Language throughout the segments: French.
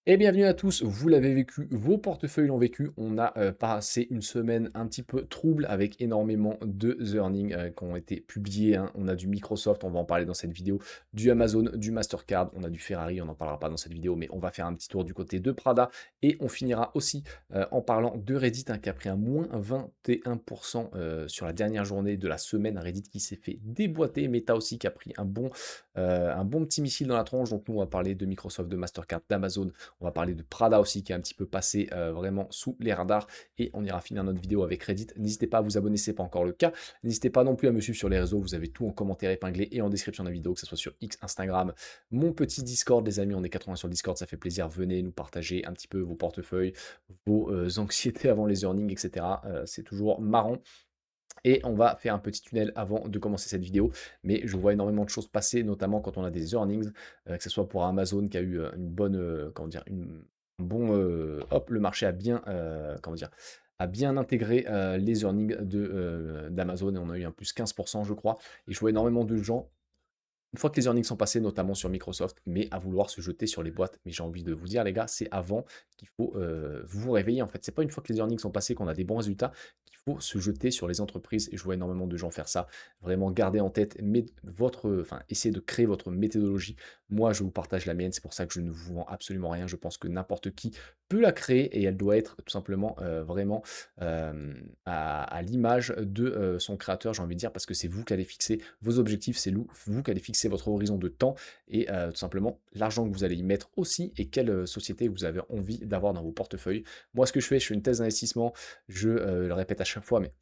Et bienvenue à tous, vous l'avez vécu, vos portefeuilles l'ont vécu. On a passé une semaine un petit peu trouble avec énormément de earnings qui ont été publiés, hein. On a du Microsoft, on va en parler dans cette vidéo, du Amazon, du Mastercard, on a du Ferrari, on n'en parlera pas dans cette vidéo, mais on va faire un petit tour du côté de Prada. Et on finira aussi en parlant de Reddit, hein, qui a pris un moins 21% sur la dernière journée de la semaine. Reddit qui s'est fait déboîter, Meta aussi qui a pris un bon petit missile dans la tronche. Donc nous on va parler de Microsoft, de Mastercard, d'Amazon. On va parler de Prada aussi qui est un petit peu passé vraiment sous les radars et on ira finir notre vidéo avec Reddit. N'hésitez pas à vous abonner si ce n'est pas encore le cas. N'hésitez pas non plus à me suivre sur les réseaux. Vous avez tout en commentaire épinglé et en description de la vidéo, que ce soit sur X, Instagram, mon petit Discord, les amis. On est 80 sur le Discord, ça fait plaisir. Venez nous partager un petit peu vos portefeuilles, vos anxiétés avant les earnings, etc. C'est toujours marrant. Et on va faire un petit tunnel avant de commencer cette vidéo, mais je vois énormément de choses passer, notamment quand on a des earnings, que ce soit pour Amazon qui a eu une bonne, comment dire, un bon, hop, le marché a bien, comment dire, a bien intégré les earnings d'Amazon et on a eu un plus 15% je crois. Et je vois énormément de gens une fois que les earnings sont passés, notamment sur Microsoft, mais à vouloir se jeter sur les boîtes. Mais j'ai envie de vous dire, les gars, c'est avant qu'il faut vous réveiller. En fait, c'est pas une fois que les earnings sont passés qu'on a des bons résultats qu'il faut se jeter sur les entreprises. Et je vois énormément de gens faire ça. Vraiment, gardez en tête enfin, essayez de créer votre méthodologie. Moi, je vous partage la mienne. C'est pour ça que je ne vous vends absolument rien. Je pense que n'importe qui peut la créer et elle doit être tout simplement vraiment à l'image de son créateur, j'ai envie de dire, parce que c'est vous qui allez fixer vos objectifs, c'est vous qui allez fixer votre horizon de temps et tout simplement l'argent que vous allez y mettre aussi et quelle société vous avez envie d'avoir dans vos portefeuilles. Moi, ce que je fais, je fais une thèse d'investissement, je le répète à chaque fois, mais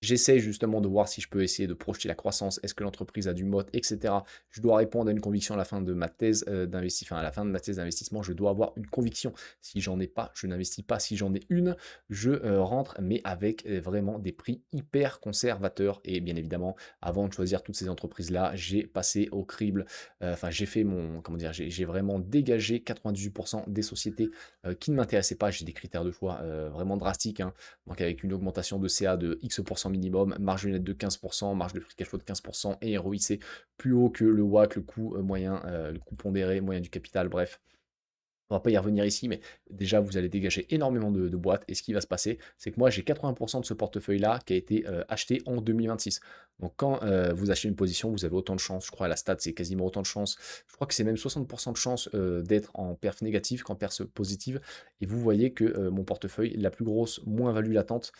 j'essaie justement de voir si je peux essayer de projeter la croissance, est-ce que l'entreprise a du moat, etc. Je dois répondre à une conviction à la fin de ma thèse d'investissement, enfin à la fin de ma thèse d'investissement, je dois avoir une conviction. Si j'en ai pas, je n'investis pas. Si j'en ai une, je rentre, mais avec vraiment des prix hyper conservateurs. Et bien évidemment, avant de choisir toutes ces entreprises-là, j'ai passé au crible, enfin j'ai fait mon, comment dire, j'ai vraiment dégagé 98% des sociétés qui ne m'intéressaient pas. J'ai des critères de choix vraiment drastiques, hein. Donc avec une augmentation de CA de X% minimum, marge nette de 15%, marge de free cash flow de 15% et ROIC plus haut que le WACC, le coût moyen, le coût pondéré moyen du capital, bref. On va pas y revenir ici, mais déjà, vous allez dégager énormément de boîtes. Et ce qui va se passer, c'est que moi, j'ai 80% de ce portefeuille-là qui a été acheté en 2026. Donc, quand vous achetez une position, vous avez autant de chances. Je crois à la stat, c'est quasiment autant de chances. Je crois que c'est même 60% de chances d'être en perf négative qu'en perf positive. Et vous voyez que mon portefeuille, la plus grosse moins-value latente,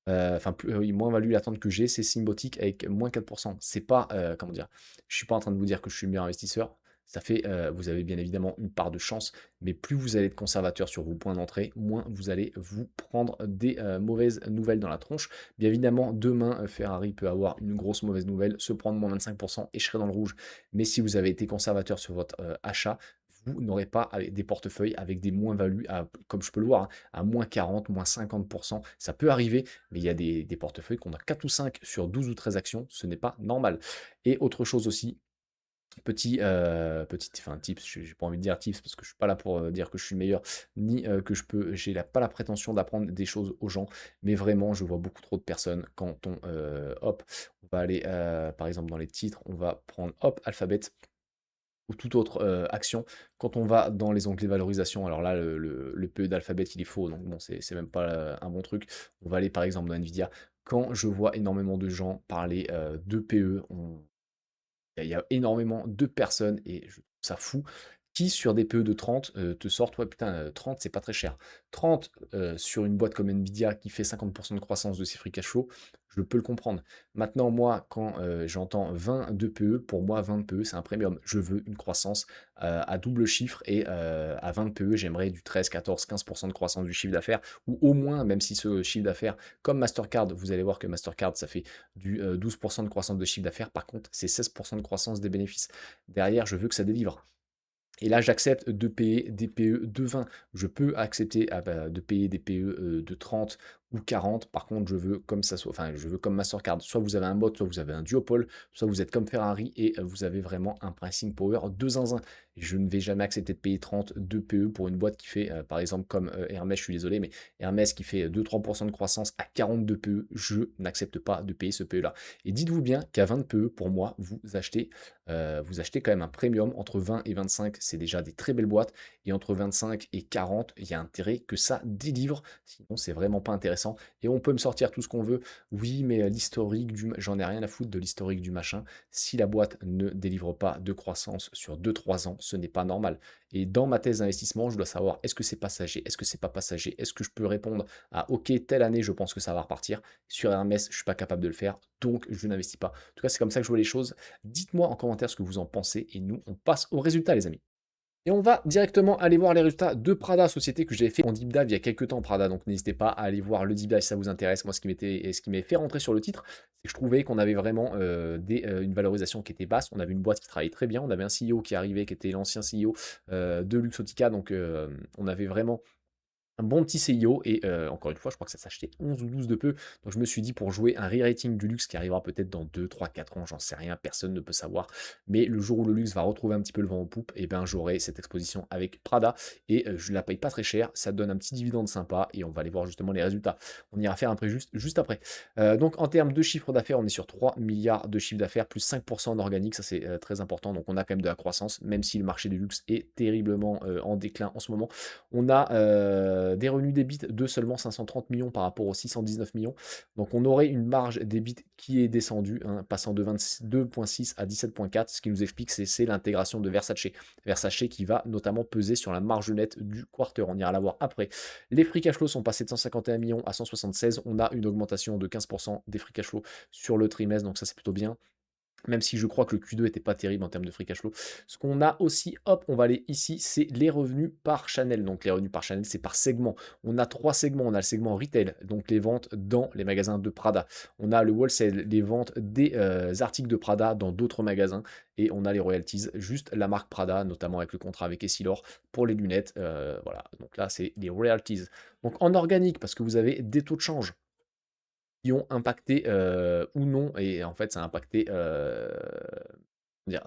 oui, moins-value latente que j'ai, c'est Symbiotic avec moins 4%. C'est pas, comment dire, je suis pas en train de vous dire que je suis le meilleur investisseur. Ça fait, vous avez bien évidemment une part de chance, mais plus vous allez être conservateur sur vos points d'entrée, moins vous allez vous prendre des mauvaises nouvelles dans la tronche. Bien évidemment, demain, Ferrari peut avoir une grosse mauvaise nouvelle, se prendre moins 25% et je serai dans le rouge. Mais si vous avez été conservateur sur votre achat, vous n'aurez pas des portefeuilles avec des moins-values, comme je peux le voir, hein, à moins 40, moins 50%. Ça peut arriver, mais il y a des portefeuilles qu'on a 4 ou 5 sur 12 ou 13 actions, ce n'est pas normal. Et autre chose aussi, enfin tips, j'ai pas envie de dire tips parce que je suis pas là pour dire que je suis le meilleur, ni que pas la prétention d'apprendre des choses aux gens, mais vraiment, je vois beaucoup trop de personnes quand hop, on va aller par exemple dans les titres, on va prendre hop, Alphabet ou toute autre action. Quand on va dans les onglets valorisation, alors là, le PE d'Alphabet, il est faux, donc bon, c'est même pas un bon truc. On va aller par exemple dans Nvidia. Quand je vois énormément de gens parler de PE, il y a énormément de personnes, et je trouve ça fou, qui sur des PE de 30 te sortent, ouais putain, 30 c'est pas très cher. 30 sur une boîte comme Nvidia qui fait 50% de croissance de ses free cash flow, je peux le comprendre. Maintenant, moi, quand j'entends 20 de PE, pour moi 20 de PE c'est un premium. Je veux une croissance à double chiffre et à 20 de PE, j'aimerais du 13, 14, 15% de croissance du chiffre d'affaires, ou au moins, même si ce chiffre d'affaires, comme Mastercard, vous allez voir que Mastercard, ça fait du 12% de croissance de chiffre d'affaires, par contre, c'est 16% de croissance des bénéfices. Derrière, je veux que ça délivre. Et là, j'accepte de payer des PE de 20. Je peux accepter de payer des PE de 30 ou 40. Par contre, je veux comme ça soit, enfin, je veux comme Mastercard. Soit vous avez un bot, soit vous avez un duopole, soit vous êtes comme Ferrari et vous avez vraiment un pricing power de zinzin. Je ne vais jamais accepter de payer 30 de PE pour une boîte qui fait, par exemple, comme Hermès, je suis désolé, mais Hermès qui fait 2-3% de croissance à 42 PE, je n'accepte pas de payer ce PE-là. Et dites-vous bien qu'à 20 PE, pour moi, vous achetez quand même un premium entre 20 et 25, c'est déjà des très belles boîtes, et entre 25 et 40, il y a intérêt que ça délivre, sinon c'est vraiment pas intéressant. Et on peut me sortir tout ce qu'on veut, oui, mais l'historique j'en ai rien à foutre de l'historique du machin. Si la boîte ne délivre pas de croissance sur 2-3 ans, ce n'est pas normal. Et dans ma thèse d'investissement, je dois savoir est-ce que c'est passager, est-ce que c'est pas passager, est-ce que je peux répondre à OK, telle année, je pense que ça va repartir. Sur Hermès, je suis pas capable de le faire, donc je n'investis pas. En tout cas, c'est comme ça que je vois les choses. Dites-moi en commentaire ce que vous en pensez et nous, on passe aux résultats, les amis. Et on va directement aller voir les résultats de Prada, société que j'avais fait en deep dive il y a quelques temps, Prada. Donc n'hésitez pas à aller voir le deep dive si ça vous intéresse. Moi, ce qui m'avait fait rentrer sur le titre, c'est que je trouvais qu'on avait vraiment une valorisation qui était basse. On avait une boîte qui travaillait très bien. On avait un CEO qui arrivait, qui était l'ancien CEO de Luxottica. Donc on avait vraiment un bon petit CIO et encore une fois, je crois que ça s'achetait 11 ou 12 de peu. Donc je me suis dit pour jouer un re-rating du luxe qui arrivera peut-être dans 2, 3, 4 ans, j'en sais rien, personne ne peut savoir. Mais le jour où le luxe va retrouver un petit peu le vent en poupe, et ben j'aurai cette exposition avec Prada et je la paye pas très cher, ça donne un petit dividende sympa et on va aller voir justement les résultats. On ira faire un prêt juste après. Donc en termes de chiffre d'affaires, on est sur 3 milliards de chiffre d'affaires, plus 5% en organique, ça c'est très important. Donc on a quand même de la croissance, même si le marché du luxe est terriblement en déclin en ce moment. On a des revenus d'EBIT de seulement 530 millions par rapport aux 619 millions. Donc on aurait une marge d'EBIT qui est descendue, hein, passant de 22,6 à 17,4. Ce qui nous explique, c'est l'intégration de Versace. Versace qui va notamment peser sur la marge nette du quarter. On ira la voir après. Les free cash flow sont passés de 151 millions à 176. On a une augmentation de 15% des free cash flow sur le trimestre. Donc ça, c'est plutôt bien. Même si je crois que le Q2 n'était pas terrible en termes de free cash flow. Ce qu'on a aussi, hop, on va aller ici, c'est les revenus par channel. Donc les revenus par channel, c'est par segment. On a 3 segments. On a le segment retail, donc les ventes dans les magasins de Prada. On a le wholesale, les ventes des articles de Prada dans d'autres magasins. Et on a les royalties, juste la marque Prada, notamment avec le contrat avec Essilor pour les lunettes. Voilà, donc là, c'est les royalties. Donc en organique, parce que vous avez des taux de change qui ont impacté ou non, et en fait ça a impacté,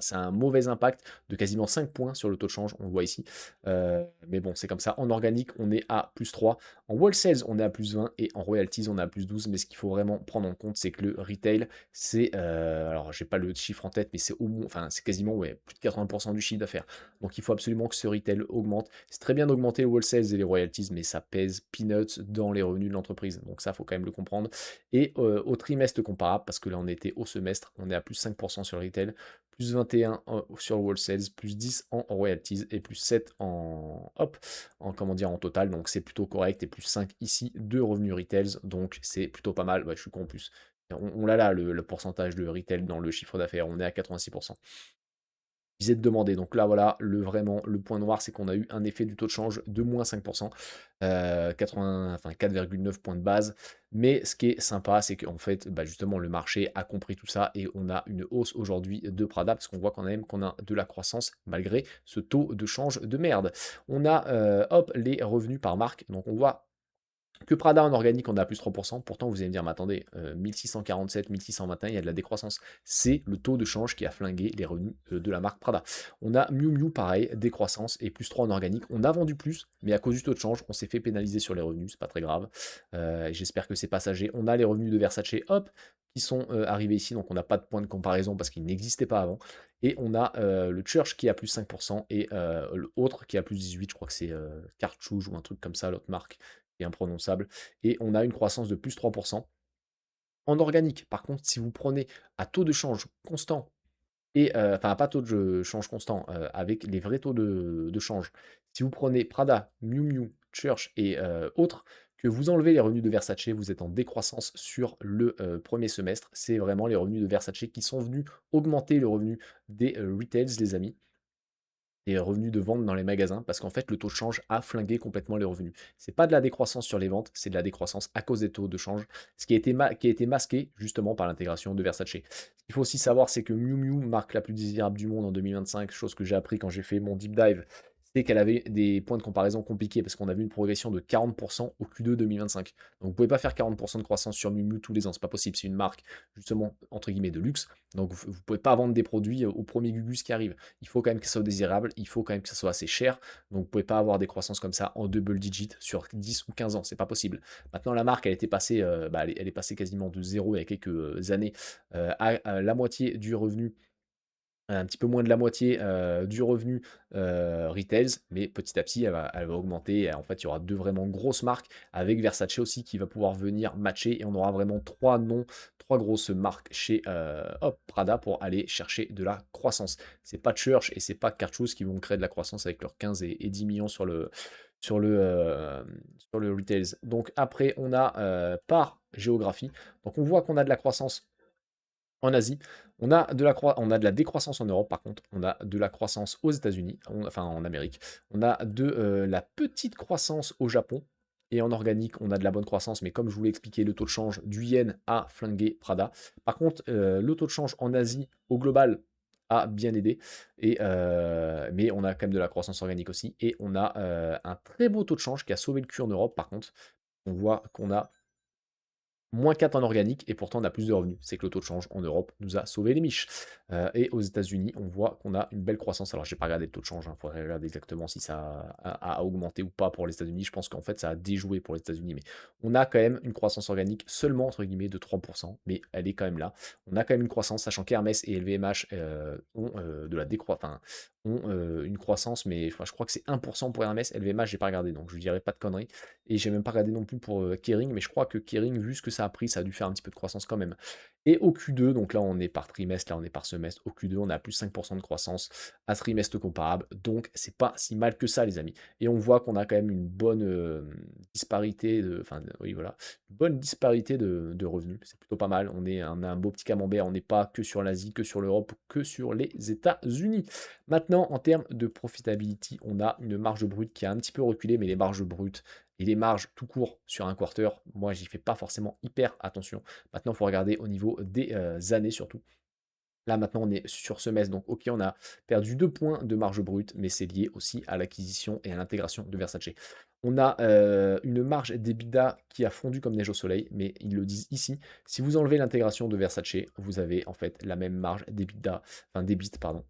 c'est un mauvais impact de quasiment 5 points sur le taux de change, on le voit ici. Mais bon, c'est comme ça. En organique, on est à +3. En wholesale, on est à +20 et en royalties, on est à +12. Mais ce qu'il faut vraiment prendre en compte, c'est que le retail, c'est, alors j'ai pas le chiffre en tête, mais c'est au moins, enfin c'est quasiment ouais, plus de 80% du chiffre d'affaires. Donc il faut absolument que ce retail augmente. C'est très bien d'augmenter les wholesales et les royalties, mais ça pèse peanuts dans les revenus de l'entreprise. Donc ça, faut quand même le comprendre. Et au trimestre comparable, parce que là on était au semestre, on est à +5% sur le retail, plus 21 sur le wholesale, plus 10 en royalties et plus 7 en hop, en comment dire en total. Donc c'est plutôt correct et plus 5 ici de revenus retails. Donc c'est plutôt pas mal. Ouais, je suis con en plus. On l'a là le pourcentage de retail dans le chiffre d'affaires. On est à 86%. Visait de demander. Donc là, voilà, vraiment, le point noir, c'est qu'on a eu un effet du taux de change de moins 5%, 80, enfin 4,9 points de base. Mais ce qui est sympa, c'est qu'en fait, bah, justement, le marché a compris tout ça et on a une hausse aujourd'hui de Prada parce qu'on voit quand même qu'on a de la croissance malgré ce taux de change de merde. On a, hop, les revenus par marque. Donc on voit que Prada en organique, on est à plus 3%. Pourtant, vous allez me dire, mais attendez, 1647, 1621, il y a de la décroissance. C'est le taux de change qui a flingué les revenus de la marque Prada. On a Miu Miu, pareil, décroissance et plus 3 en organique. On a vendu plus, mais à cause du taux de change, on s'est fait pénaliser sur les revenus. C'est pas très grave. J'espère que c'est passager. On a les revenus de Versace, hop, qui sont arrivés ici. Donc, on n'a pas de point de comparaison parce qu'ils n'existaient pas avant. Et on a le Church qui a plus 5% et l'autre qui a plus 18. Je crois que c'est Cartouche ou un truc comme ça, l'autre marque est imprononçable. Et on a une croissance de plus 3% en organique. Par contre, si vous prenez à taux de change constant, et enfin pas taux de change constant, avec les vrais taux de change, si vous prenez Prada, Miu Miu, Church et autres, que vous enlevez les revenus de Versace, vous êtes en décroissance sur le premier semestre. C'est vraiment les revenus de Versace qui sont venus augmenter le revenu des retails, les amis, des revenus de vente dans les magasins parce qu'en fait le taux de change a flingué complètement les revenus. C'est pas de la décroissance sur les ventes, c'est de la décroissance à cause des taux de change, ce qui a été masqué justement par l'intégration de Versace. Ce qu'il faut aussi savoir, c'est que Miu Miu marque la plus désirable du monde en 2025, chose que j'ai appris quand j'ai fait mon deep dive. c'est qu'elle avait des points de comparaison compliqués parce qu'on a vu une progression de 40% au Q2 2025. Donc vous pouvez pas faire 40% de croissance sur Miu Miu tous les ans, c'est pas possible. C'est une marque justement entre guillemets de luxe. Donc vous pouvez pas vendre des produits au premier Gugus qui arrive. Il faut quand même que ça soit désirable, il faut quand même que ça soit assez cher. Donc vous pouvez pas avoir des croissances comme ça en double digit sur 10 ou 15 ans, c'est pas possible. Maintenant la marque elle était passée, elle est passée quasiment de zéro il y a quelques années à la moitié du revenu, un petit peu moins de la moitié, du revenu, retails, mais petit à petit, elle va augmenter et en fait, il y aura 2 vraiment grosses marques avec Versace aussi qui va pouvoir venir matcher et on aura vraiment 3 noms, 3 grosses marques chez, Prada pour aller chercher de la croissance. C'est pas Church et c'est pas Carchus qui vont créer de la croissance avec leurs 15 et 10 millions sur le retails. Donc après, on a, par géographie, donc on voit qu'on a de la croissance en Asie, on a de la décroissance en Europe par contre, on a de la croissance aux États-Unis, enfin en Amérique, on a de la petite croissance au Japon, et en organique, on a de la bonne croissance, mais comme je vous l'ai expliqué, le taux de change du yen a flingué Prada. Par contre, le taux de change en Asie, au global, a bien aidé, mais on a quand même de la croissance organique aussi, et on a un très beau taux de change qui a sauvé le cul en Europe par contre. On voit qu'on a -4 en organique et pourtant on a plus de revenus. C'est que le taux de change en Europe nous a sauvé les miches. Et aux États-Unis, on voit qu'on a une belle croissance. Alors, j'ai pas regardé le taux de change, il faudrait regarder exactement si ça a augmenté ou pas pour les États-Unis. Je pense qu'en fait, ça a déjoué pour les États-Unis, mais on a quand même une croissance organique seulement entre guillemets de 3%, mais elle est quand même là. On a quand même une croissance, sachant qu'Hermès et LVMH ont de la enfin, ont une croissance, mais enfin, je crois que c'est 1% pour Hermès. LVMH, j'ai pas regardé, donc je dirais pas de conneries. Et j'ai même pas regardé non plus pour Kering, mais je crois que Kering, vu ce que ça a pris, ça a dû faire un petit peu de croissance quand même. Et au Q2, donc là on est par trimestre, là on est par semestre, au Q2 on a plus 5% de croissance à trimestre comparable, donc c'est pas si mal que ça les amis. Et on voit qu'on a quand même une bonne disparité oui voilà, une bonne disparité de revenus, c'est plutôt pas mal. On a un beau petit camembert, on n'est pas que sur l'Asie, que sur l'Europe, que sur les États-Unis. Maintenant, en termes de profitability, on a une marge brute qui a un petit peu reculé, mais les marges brutes et les marges tout court sur un quarter, moi j'y fais pas forcément hyper attention. Maintenant, il faut regarder au niveau des années surtout. Là, maintenant, on est sur semestre, donc ok, on a perdu 2 points de marge brute, mais c'est lié aussi à l'acquisition et à l'intégration de Versace. On a une marge d'EBITDA qui a fondu comme neige au soleil, mais ils le disent ici. Si vous enlevez l'intégration de Versace, vous avez en fait la même marge d'EBITDA, enfin d'EBIT, pardon,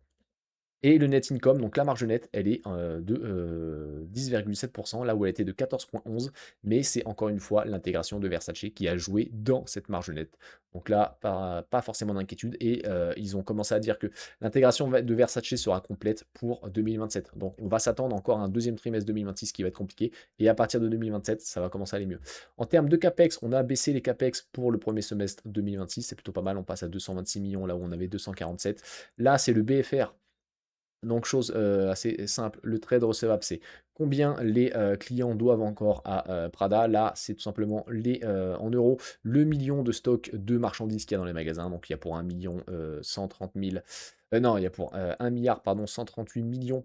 et le net income, donc la marge nette, elle est de 10,7%, là où elle était de 14,11%, mais c'est encore une fois l'intégration de Versace qui a joué dans cette marge nette. Donc là, pas forcément d'inquiétude, et ils ont commencé à dire que l'intégration de Versace sera complète pour 2027. Donc on va s'attendre encore à un deuxième trimestre 2026 qui va être compliqué, et à partir de 2027, ça va commencer à aller mieux. En termes de CAPEX, on a baissé les CAPEX pour le premier semestre 2026, c'est plutôt pas mal, on passe à 226 millions là où on avait 247. Là, c'est le BFR. Donc chose, assez simple, le trade recevable, c'est combien les, clients doivent encore à, Prada. Là, c'est tout simplement en euros, le million de stock de marchandises qu'il y a dans les magasins. Donc il y a pour 1 130 000, non, il y a pour, 1 000 000 pardon, 138 millions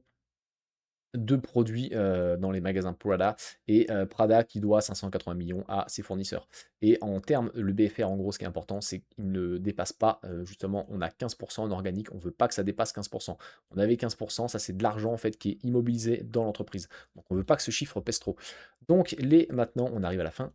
de produits dans les magasins Prada, et Prada qui doit 580 millions à ses fournisseurs. Et en termes, le BFR en gros, ce qui est important, c'est qu'il ne dépasse pas, justement, on a 15% en organique, on ne veut pas que ça dépasse 15%. On avait 15%, ça c'est de l'argent en fait qui est immobilisé dans l'entreprise. Donc on ne veut pas que ce chiffre pèse trop. Donc maintenant, on arrive à la fin.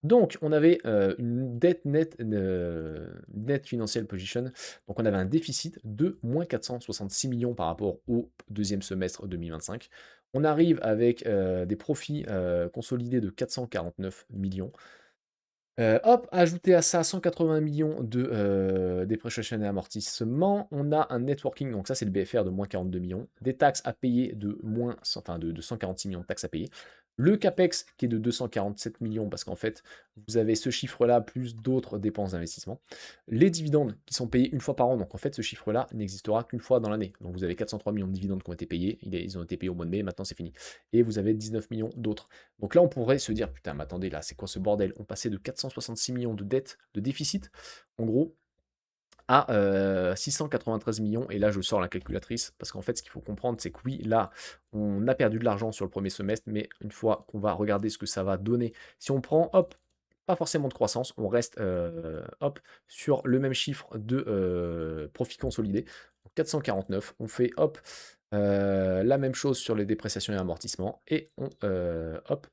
Donc, on avait une dette nette, net financial position. Donc, on avait un déficit de moins 466 millions par rapport au deuxième semestre 2025. On arrive avec des profits consolidés de 449 millions. Hop, ajouter à ça 180 millions de dépreciation et amortissement. On a un networking, donc ça c'est le BFR de moins 42 millions. Des taxes à payer de de 146 millions de taxes à payer. Le CAPEX qui est de 247 millions parce qu'en fait, vous avez ce chiffre-là plus d'autres dépenses d'investissement. Les dividendes qui sont payés une fois par an, donc en fait ce chiffre-là n'existera qu'une fois dans l'année. Donc vous avez 403 millions de dividendes qui ont été payés, ils ont été payés au mois de mai, maintenant c'est fini. Et vous avez 19 millions d'autres. Donc là on pourrait se dire, putain mais attendez là, c'est quoi ce bordel? On passait de 466 millions de dettes, de déficit, en gros, à 693 millions. Et là, je sors la calculatrice, parce qu'en fait, ce qu'il faut comprendre, c'est que oui, là, on a perdu de l'argent sur le premier semestre, mais une fois qu'on va regarder ce que ça va donner, si on prend, hop, pas forcément de croissance, on reste, hop, sur le même chiffre de profit consolidé, donc 449, on fait, hop, La même chose sur les dépréciations et amortissements et on, hop,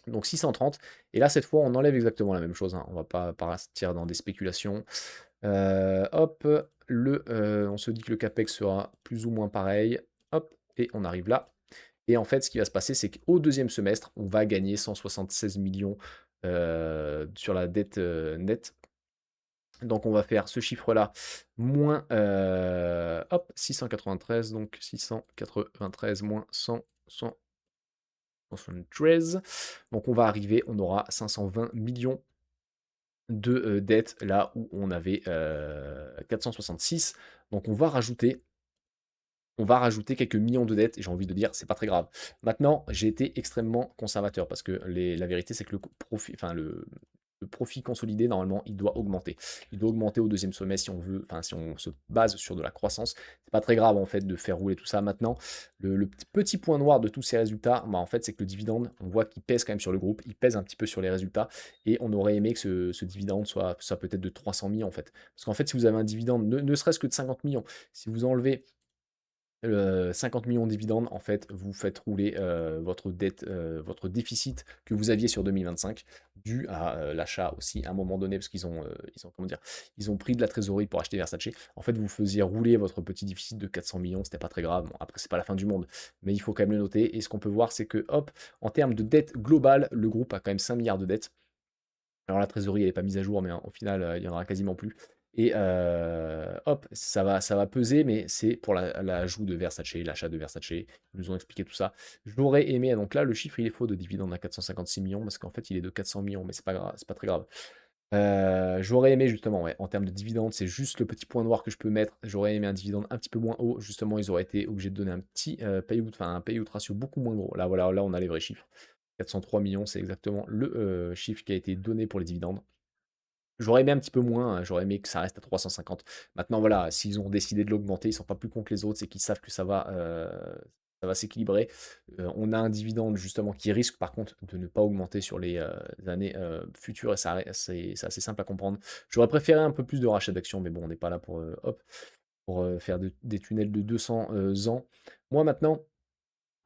donc 630 et là, cette fois, on enlève exactement la même chose, hein. On va pas partir dans des spéculations. Hop, on se dit que le CAPEX sera plus ou moins pareil. Hop et on arrive là et en fait, ce qui va se passer, c'est qu'au deuxième semestre, on va gagner 176 millions sur la dette, nette. Donc on va faire ce chiffre-là moins, hop, 693, donc 693 moins 173. Donc on va arriver, on aura 520 millions de, dettes là où on avait, 466. Donc on va rajouter quelques millions de dettes et j'ai envie de dire, c'est pas très grave. Maintenant, j'ai été extrêmement conservateur parce que la vérité, c'est que le profit consolidé, normalement, il doit augmenter. Il doit augmenter au deuxième semestre si on veut, enfin, si on se base sur de la croissance. C'est pas très grave, en fait, de faire rouler tout ça. Maintenant, le petit point noir de tous ces résultats, bah, en fait, c'est que le dividende, on voit qu'il pèse quand même sur le groupe, il pèse un petit peu sur les résultats et on aurait aimé que ce dividende soit peut-être de 300 millions, en fait. Parce qu'en fait, si vous avez un dividende, ne serait-ce que de 50 millions, si vous enlevez 50 millions de dividendes, en fait, vous faites rouler votre dette, votre déficit que vous aviez sur 2025, dû à l'achat aussi à un moment donné, parce qu'ils ont, comment dire, ils ont pris de la trésorerie pour acheter Versace. En fait, vous faisiez rouler votre petit déficit de 400 millions, c'était pas très grave. Bon, après, c'est pas la fin du monde, mais il faut quand même le noter. Et ce qu'on peut voir, c'est que, hop, en termes de dette globale, le groupe a quand même 5 milliards de dettes. Alors la trésorerie, elle n'est pas mise à jour, mais au final, il y en aura quasiment plus. Et hop, ça va peser, mais c'est pour l'ajout de Versace, l'achat de Versace. Ils nous ont expliqué tout ça. J'aurais aimé, donc là, le chiffre, il est faux de dividende à 456 millions, parce qu'en fait, il est de 400 millions, mais c'est pas grave, c'est pas très grave. J'aurais aimé justement, ouais, en termes de dividende, c'est juste le petit point noir que je peux mettre. J'aurais aimé un dividende un petit peu moins haut. Justement, ils auraient été obligés de donner un petit payout, enfin un payout ratio beaucoup moins gros. Là, voilà, là, on a les vrais chiffres. 403 millions, c'est exactement le chiffre qui a été donné pour les dividendes. J'aurais aimé un petit peu moins, hein, j'aurais aimé que ça reste à 350. Maintenant, voilà, s'ils ont décidé de l'augmenter, ils sont pas plus cons que les autres, c'est qu'ils savent que ça va s'équilibrer. On a un dividende justement qui risque par contre de ne pas augmenter sur les années futures et c'est assez simple à comprendre. J'aurais préféré un peu plus de rachat d'actions, mais bon, on n'est pas là pour, hop, pour faire des tunnels de 200 ans. Moi maintenant,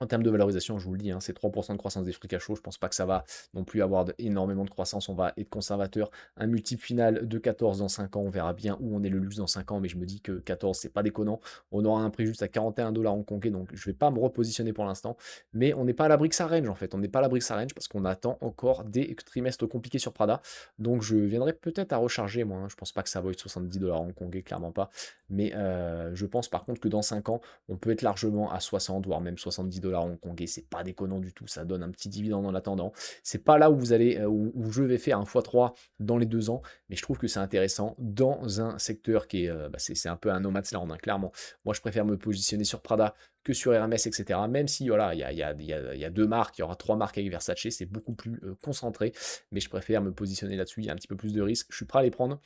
en termes de valorisation, je vous le dis, hein, c'est 3% de croissance des free cash flow. Je pense pas que ça va non plus avoir énormément de croissance. On va être conservateur. Un multiple final de 14 dans 5 ans. On verra bien où on est le luxe dans 5 ans. Mais je me dis que 14, c'est pas déconnant. On aura un prix juste à 41 dollars hongkongais. Donc je vais pas me repositionner pour l'instant. Mais on n'est pas à l'abri que ça range en fait. On n'est pas à l'abri que ça range parce qu'on attend encore des trimestres compliqués sur Prada. Donc je viendrai peut-être à recharger moi, hein. Je pense pas que ça va être 70 dollars hongkongais, clairement pas. Mais je pense par contre que dans 5 ans, on peut être largement à 60, voire même 70 dollars hongkongais. C'est pas déconnant du tout. Ça donne un petit dividende en attendant. C'est pas là où vous allez, où je vais faire un x3 dans les 2 ans, mais je trouve que c'est intéressant dans un secteur qui est, bah, c'est un peu un no man's land, hein, clairement. Moi, je préfère me positionner sur Prada que sur Hermès, etc. Même si, voilà, il y a 2 marques, il y aura 3 marques avec Versace, c'est beaucoup plus concentré, mais je préfère me positionner là-dessus. Il y a un petit peu plus de risques. Je suis prêt à les prendre.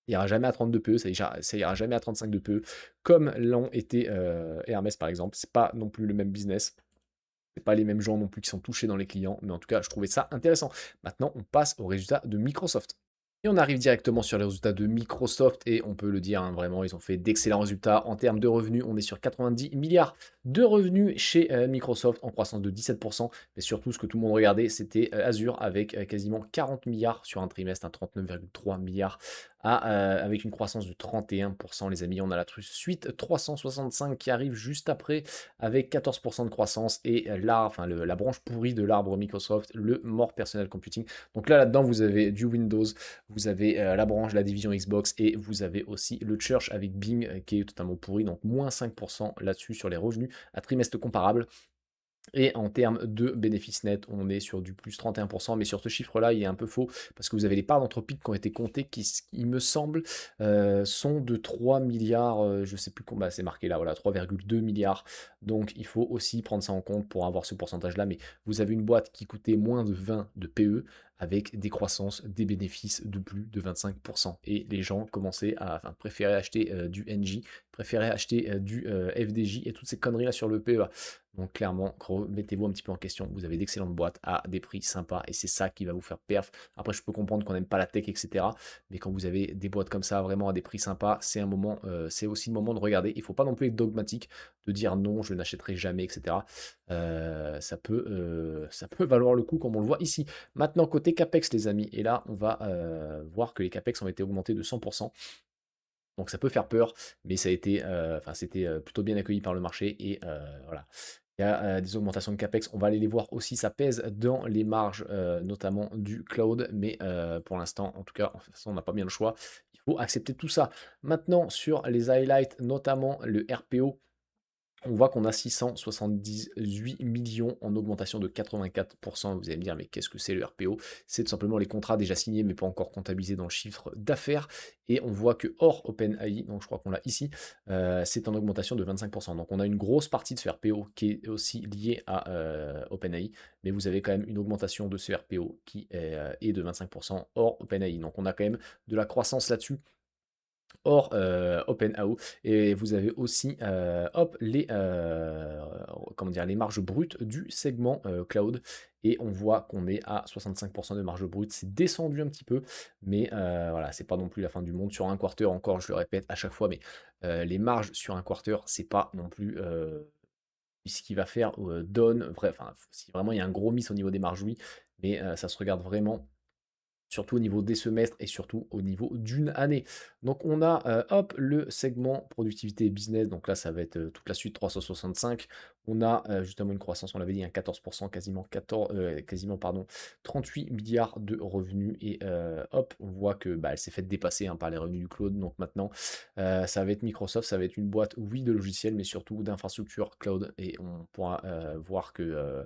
Il ira jamais à 32 PE, ça ira jamais à 35 de PE, comme l'ont été Hermès par exemple. C'est pas non plus le même business. C'est pas les mêmes gens non plus qui sont touchés dans les clients, mais en tout cas, je trouvais ça intéressant. Maintenant, on passe aux résultats de Microsoft. Et on arrive directement sur les résultats de Microsoft et on peut le dire, hein, vraiment, ils ont fait d'excellents résultats. En termes de revenus, on est sur 90 milliards de revenus chez Microsoft en croissance de 17%. Mais surtout, ce que tout le monde regardait, c'était Azure avec quasiment 40 milliards sur un trimestre, un 39,3 milliards avec une croissance de 31%. Les amis, on a la suite 365 qui arrive juste après avec 14% de croissance et la branche pourrie de l'arbre Microsoft, le More Personal Computing. Donc là-dedans, vous avez du Windows, vous avez la branche, la division Xbox et vous avez aussi le Church avec Bing qui est totalement pourri, donc moins 5% là-dessus sur les revenus à trimestre comparable. Et en termes de bénéfices nets, on est sur du plus 31%, mais sur ce chiffre-là, il est un peu faux, parce que vous avez les parts d'Anthropic qui ont été comptées, qui, il me semble, sont de 3 milliards, je ne sais plus combien, c'est marqué là, voilà, 3,2 milliards. Donc il faut aussi prendre ça en compte pour avoir ce pourcentage-là, mais vous avez une boîte qui coûtait moins de 20 de PE, avec des croissances, des bénéfices de plus de 25%. Et les gens commençaient à enfin, préférer acheter du NJ, préférer acheter du FDJ et toutes ces conneries là sur le PEA. Donc clairement, mettez-vous un petit peu en question. Vous avez d'excellentes boîtes à des prix sympas et c'est ça qui va vous faire perf. Après, je peux comprendre qu'on n'aime pas la tech, etc. Mais quand vous avez des boîtes comme ça, vraiment à des prix sympas, c'est un moment, c'est aussi le moment de regarder. Il ne faut pas non plus être dogmatique, de dire non, je n'achèterai jamais, etc. Ça peut valoir le coup, comme on le voit ici. Maintenant, côté CAPEX, les amis, et là, on va voir que les CAPEX ont été augmentés de 100%. Donc ça peut faire peur, mais ça a été, enfin, c'était plutôt bien accueilli par le marché et voilà. Il y a des augmentations de CAPEX, on va aller les voir aussi, ça pèse dans les marges, notamment du cloud, mais pour l'instant, en tout cas, de toute façon, on n'a pas bien le choix. Il faut accepter tout ça. Maintenant, sur les highlights, notamment le RPO, on voit qu'on a 678 millions en augmentation de 84%. Vous allez me dire, mais qu'est-ce que c'est le RPO? C'est tout simplement les contrats déjà signés, mais pas encore comptabilisés dans le chiffre d'affaires. Et on voit que hors OpenAI, donc je crois qu'on l'a ici, c'est en augmentation de 25%. Donc on a une grosse partie de ce RPO qui est aussi liée à OpenAI, mais vous avez quand même une augmentation de ce RPO qui est de 25% hors OpenAI. Donc on a quand même de la croissance là-dessus hors OpenAO et vous avez aussi hop, comment dire, les marges brutes du segment cloud et on voit qu'on est à 65% de marge brute. C'est descendu un petit peu, mais voilà, c'est pas non plus la fin du monde. Sur un quarter, encore, je le répète à chaque fois, mais les marges sur un quarter, c'est pas non plus ce qui va faire donne, enfin, si vraiment il y a un gros miss au niveau des marges, oui, mais ça se regarde vraiment surtout au niveau des semestres et surtout au niveau d'une année. Donc on a hop, le segment productivité et business, donc là ça va être toute la suite 365. On a justement une croissance, on l'avait dit, un 14%, quasiment, 14, quasiment pardon, 38 milliards de revenus et hop, on voit que bah, elle s'est faite dépasser hein, par les revenus du cloud. Donc maintenant, ça va être Microsoft, ça va être une boîte, oui, de logiciels, mais surtout d'infrastructures cloud et on pourra voir que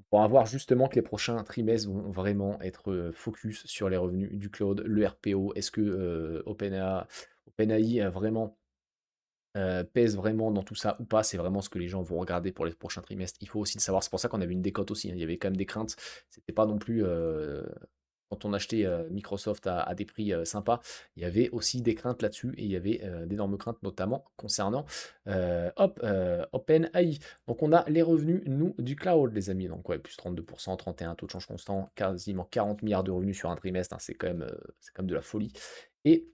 pour avoir justement que les prochains trimestres vont vraiment être focus sur les revenus du cloud, le RPO. Est-ce que OpenAI a vraiment pèse vraiment dans tout ça ou pas? C'est vraiment ce que les gens vont regarder pour les prochains trimestres. Il faut aussi le savoir. C'est pour ça qu'on avait une décote aussi, hein. Il y avait quand même des craintes. C'était pas non plus quand on achetait Microsoft à des prix sympas, il y avait aussi des craintes là-dessus et il y avait d'énormes craintes, notamment concernant OpenAI. Donc on a les revenus, nous, du cloud, les amis. Donc ouais, plus 32%, 31, taux de change constant, quasiment 40 milliards de revenus sur un trimestre, hein. C'est quand même de la folie. Et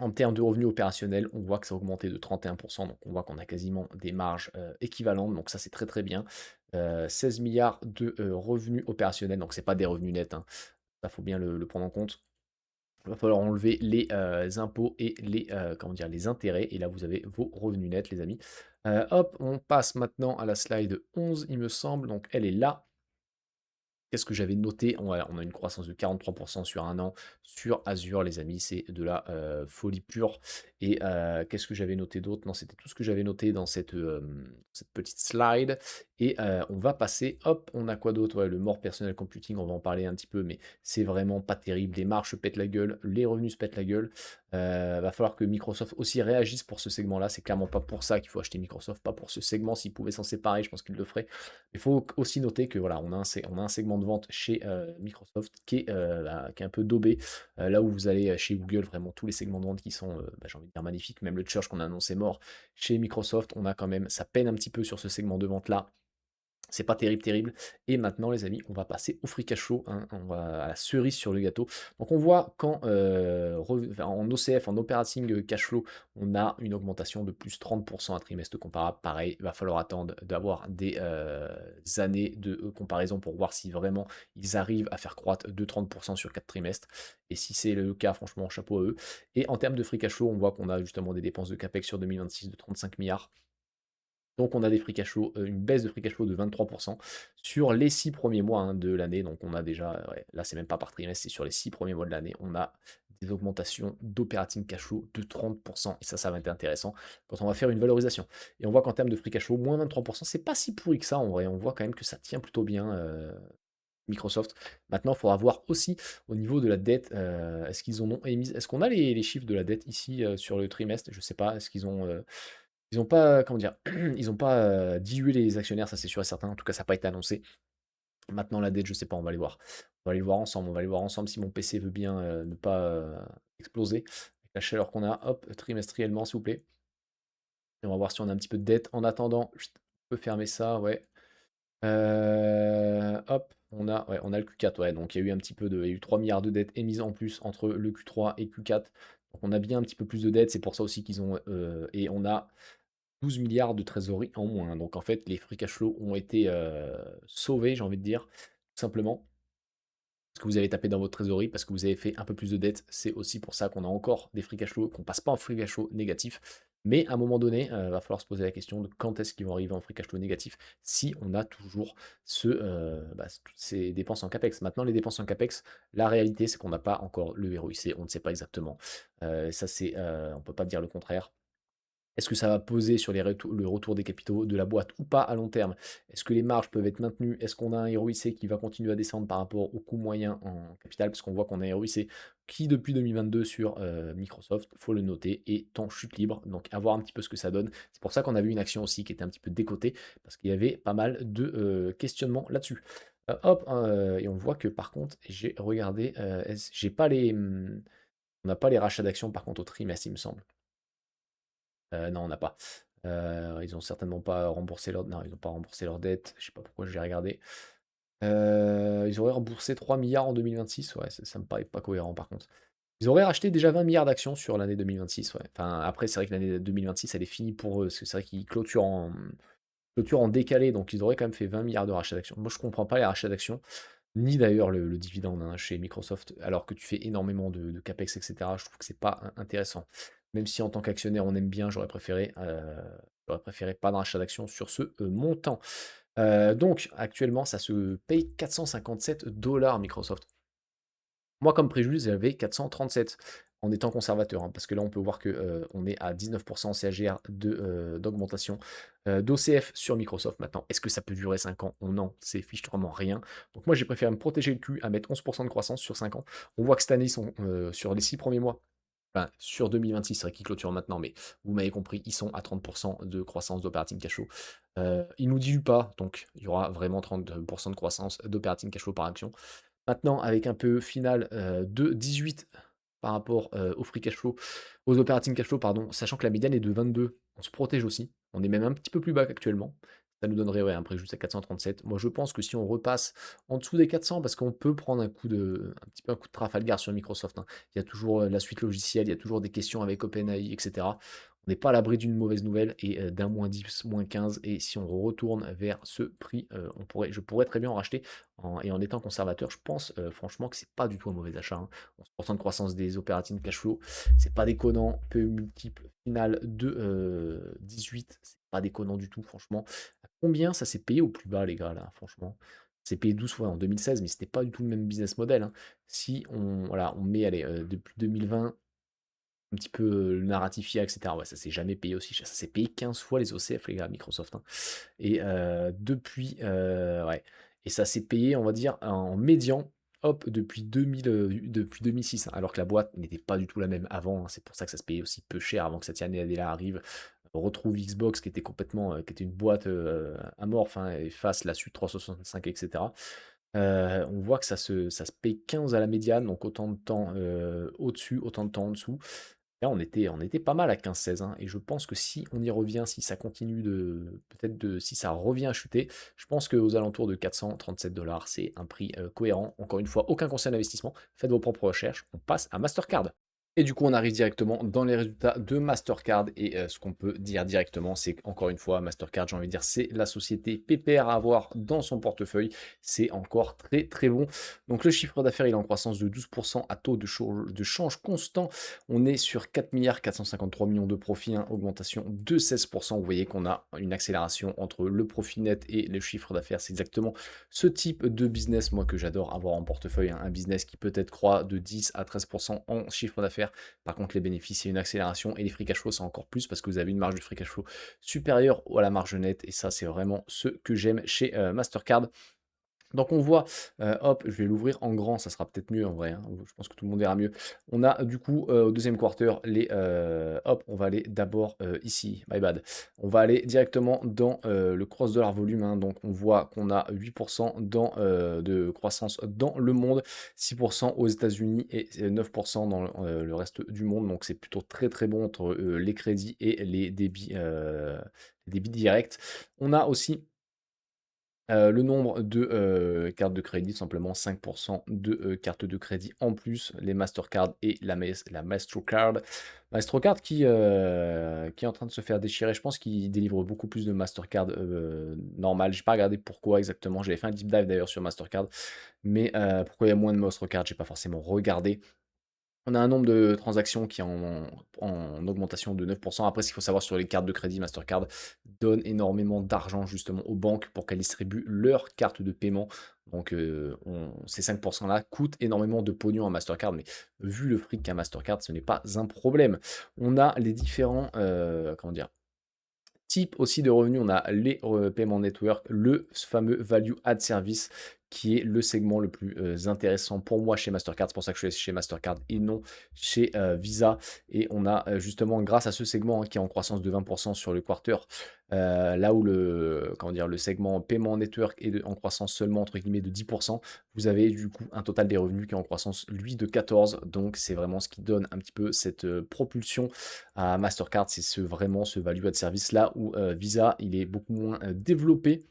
en termes de revenus opérationnels, on voit que ça a augmenté de 31%, donc on voit qu'on a quasiment des marges équivalentes, donc ça c'est très très bien. 16 milliards de revenus opérationnels, donc c'est pas des revenus nets, hein. Ça faut bien le prendre en compte. Il va falloir enlever les impôts et les, comment dire, les intérêts, et là vous avez vos revenus nets, les amis. Hop, on passe maintenant à la slide 11, il me semble, donc elle est là. Qu'est-ce que j'avais noté? On a une croissance de 43% sur un an sur Azure, les amis, c'est de la folie pure. Et qu'est-ce que j'avais noté d'autre? Non, c'était tout ce que j'avais noté dans cette petite slide. Et on va passer, hop, on a quoi d'autre? Ouais, le More Personal Computing, on va en parler un petit peu, mais c'est vraiment pas terrible. Les marges se pètent la gueule, les revenus se pètent la gueule. Va falloir que Microsoft aussi réagisse pour ce segment-là. C'est clairement pas pour ça qu'il faut acheter Microsoft, pas pour ce segment. S'ils pouvaient s'en séparer, je pense qu'ils le feraient. Il faut aussi noter que voilà, on a un segment de vente chez Microsoft qui est un peu daubé. Là où vous allez chez Google, vraiment tous les segments de vente qui sont, j'ai envie de dire, magnifiques. Même le Church qu'on a annoncé mort. Chez Microsoft, on a quand même, ça peine un petit peu sur ce segment de vente-là. C'est pas terrible, terrible. Et maintenant, les amis, on va passer au free cash flow, hein, on va à la cerise sur le gâteau. Donc, on voit quand en OCF, en operating cash flow, on a une augmentation de plus 30% à trimestre comparable. Pareil, il va falloir attendre d'avoir des années de comparaison pour voir si vraiment ils arrivent à faire croître de 30% sur 4 trimestres. Et si c'est le cas, franchement, chapeau à eux. Et en termes de free cash flow, on voit qu'on a justement des dépenses de CAPEX sur 2026 de 35 milliards. Donc on a des free cash flow, une baisse de free cash flow de 23% sur les 6 premiers mois hein, de l'année. Donc on a déjà, ouais, là c'est même pas par trimestre, c'est sur les 6 premiers mois de l'année, on a des augmentations d'operating cash flow de 30%. Et ça va être intéressant quand on va faire une valorisation. Et on voit qu'en termes de free cash flow, moins 23%, c'est pas si pourri que ça en vrai. On voit quand même que ça tient plutôt bien. Microsoft. Maintenant, il faudra voir aussi au niveau de la dette, est-ce qu'ils en ont émis, est-ce qu'on a les chiffres de la dette ici sur le trimestre? Je sais pas, est-ce qu'ils ont ils ont pas, comment dire? Ils ont pas, dilué les actionnaires, ça c'est sûr et certain. En tout cas, ça n'a pas été annoncé. Maintenant, la dette, je sais pas, on va aller voir. On va aller voir ensemble, on va aller voir ensemble si mon PC veut bien, ne pas, exploser avec la chaleur qu'on a. Hop, trimestriellement s'il vous plaît et on va voir si on a un petit peu de dette. En attendant, chut, on peut fermer ça, ouais. Hop, on a le Q4, ouais, donc il y a eu un petit peu de il y a eu 3 milliards de dettes émises en plus entre le Q3 et Q4. Donc on a bien un petit peu plus de dettes, c'est pour ça aussi qu'ils ont, et on a 12 milliards de trésorerie en moins. Donc en fait, les free cash flow ont été, sauvés, j'ai envie de dire, tout simplement. Parce que vous avez tapé dans votre trésorerie, parce que vous avez fait un peu plus de dettes. C'est aussi pour ça qu'on a encore des free cash flow, qu'on passe pas en free cash flow négatif. Mais à un moment donné, il va falloir se poser la question de quand est-ce qu'ils vont arriver en free cash flow négatif si on a toujours toutes ces dépenses en capex. Maintenant, les dépenses en capex, la réalité, c'est qu'on n'a pas encore le ROIC, on ne sait pas exactement. Ça, on ne peut pas dire le contraire. Est-ce que ça va peser sur le retour des capitaux de la boîte ou pas à long terme? Est-ce que les marges peuvent être maintenues? Est-ce qu'on a un ROIC qui va continuer à descendre par rapport au coût moyen en capital? Parce qu'on voit qu'on a un ROIC qui, depuis 2022 sur Microsoft, faut le noter, est en chute libre. Donc, à voir un petit peu ce que ça donne. C'est pour ça qu'on a vu une action aussi qui était un petit peu décotée, parce qu'il y avait pas mal de questionnements là-dessus. Hop, et on voit que par contre, j'ai regardé, j'ai pas on n'a pas les rachats d'actions par contre au trimestre, il me semble. Non, on n'a pas. Ils ont certainement pas remboursé leur non, ils ont pas remboursé leur dette. Je sais pas pourquoi je l'ai regardé. Ils auraient remboursé 3 milliards en 2026. Ouais, ça me paraît pas cohérent par contre. Ils auraient racheté déjà 20 milliards d'actions sur l'année 2026, ouais. Enfin, après, c'est vrai que l'année 2026, elle est finie pour eux, parce que c'est vrai qu'ils clôturent en décalé, donc ils auraient quand même fait 20 milliards de rachats d'actions. Moi, je comprends pas les rachats d'actions, ni d'ailleurs le dividende hein, chez Microsoft, alors que tu fais énormément de CAPEX, etc. Je trouve que c'est pas intéressant. Même si en tant qu'actionnaire, on aime bien, j'aurais préféré pas de rachat d'actions sur ce montant. Donc, actuellement, ça se paye 457 dollars Microsoft. Moi, comme préjudice, j'avais 437 en étant conservateur, hein, parce que là, on peut voir que on est à 19% CAGR d'augmentation d'OCF sur Microsoft maintenant. Est-ce que ça peut durer 5 ans? Non, c'est fichtrement rien. Donc moi, j'ai préféré me protéger le cul à mettre 11% de croissance sur 5 ans. On voit que cette année, ils sont sur les 6 premiers mois. Enfin, sur 2026, c'est vrai qu'ils clôturent maintenant, mais vous m'avez compris, ils sont à 30% de croissance d'operating cash flow. Ils nous diluent pas, donc il y aura vraiment 30% de croissance d'operating cash flow par action. Maintenant, avec un peu final de 18 par rapport au free cash flow, aux operating cash flow, pardon, sachant que la médiane est de 22, on se protège aussi. On est même un petit peu plus bas qu'actuellement. Ça nous donnerait ouais, un préjudice à 437. Moi, je pense que si on repasse en dessous des 400, parce qu'on peut prendre un petit peu un coup de Trafalgar sur Microsoft, hein. Il y a toujours la suite logicielle, il y a toujours des questions avec OpenAI, etc. On n'est pas à l'abri d'une mauvaise nouvelle et d'un moins 10, moins 15. Et si on retourne vers ce prix, je pourrais très bien en racheter. Et en étant conservateur, je pense franchement que c'est pas du tout un mauvais achat, hein. 11% de croissance des opérating cash flow, c'est pas déconnant. PE multiple final de 18, c'est pas déconnant du tout, franchement. À combien ça s'est payé au plus bas, les gars, là, franchement? C'est payé 12 fois en 2016, mais c'était pas du tout le même business model, hein. Si on met, allez, depuis 2020, un petit peu le narratif IA, etc. Ouais, ça s'est jamais payé aussi cher. Ça s'est payé 15 fois les OCF, les gars, Microsoft, hein. Et depuis, ouais. Et ça s'est payé, on va dire, en médian, hop, depuis 2006, hein, alors que la boîte n'était pas du tout la même avant, hein. C'est pour ça que ça se payait aussi peu cher avant que cette année-là arrive. On retrouve Xbox qui était complètement, qui était une boîte amorphe, hein, et face la suite 365, etc. On voit que ça se paye 15 à la médiane, donc autant de temps au-dessus, autant de temps en dessous. Là, on était pas mal à 15-16, hein, et je pense que si on y revient, si ça continue si ça revient à chuter, je pense qu'aux alentours de 437 dollars, c'est un prix cohérent. Encore une fois, aucun conseil d'investissement. Faites vos propres recherches. On passe à Mastercard. Et du coup, on arrive directement dans les résultats de Mastercard. Et ce qu'on peut dire directement, c'est qu'encore une fois, Mastercard, j'ai envie de dire, c'est la société pépère à avoir dans son portefeuille. C'est encore très très bon. Donc le chiffre d'affaires, il est en croissance de 12% à taux de change constant. On est sur 4 milliards de profits, hein, augmentation de 16%. Vous voyez qu'on a une accélération entre le profit net et le chiffre d'affaires. C'est exactement ce type de business, moi, que j'adore avoir en portefeuille, hein. Un business qui peut-être croît de 10 à 13% en chiffre d'affaires. Par contre, les bénéfices, c'est une accélération et les free cash flow, c'est encore plus parce que vous avez une marge de free cash flow supérieure à la marge nette. Et ça, c'est vraiment ce que j'aime chez Mastercard. Donc on voit, hop, je vais l'ouvrir en grand, ça sera peut-être mieux en vrai, hein, je pense que tout le monde verra mieux. On a du coup, au 2e quarter les, hop, on va aller d'abord, ici, my bad. On va aller directement dans, le cross dollar volume, hein, donc on voit qu'on a 8 dans, de croissance dans le monde, 6 aux États-Unis et 9 dans, le reste du monde, donc c'est plutôt très, très bon entre, les crédits et les débits directs. On a aussi le nombre de, cartes de crédit, tout simplement 5 de, cartes de crédit en plus, les Mastercard et la Mastercard. Mastercard qui est en train de se faire déchirer. Je pense qu'ils délivrent beaucoup plus de Mastercard, normales. J'ai pas regardé pourquoi exactement. J'avais fait un deep dive d'ailleurs sur Mastercard, mais, pourquoi il y a moins de Mastercard, j'ai pas forcément regardé. On a un nombre de transactions qui est en augmentation de 9. Après, ce qu'il faut savoir sur les cartes de crédit, Mastercard donne énormément d'argent justement aux banques pour qu'elles distribuent leurs cartes de paiement. Donc, ces 5 là coûtent énormément de pognon à Mastercard, mais vu le fric qu'a Mastercard, ce n'est pas un problème. On a les différents, comment dire? Type aussi de revenus, on a les paiement network, le fameux value add service qui est le segment le plus intéressant pour moi chez Mastercard. C'est pour ça que je suis chez Mastercard et non chez Visa. Et on a justement, grâce à ce segment, hein, qui est en croissance de 20% sur le quarter, là où comment dire, le segment paiement network est en croissance seulement entre guillemets de 10%, vous avez du coup un total des revenus qui est en croissance lui de 14. Donc c'est vraiment ce qui donne un petit peu cette propulsion à Mastercard, c'est vraiment ce value add service là où Visa, il est beaucoup moins développé.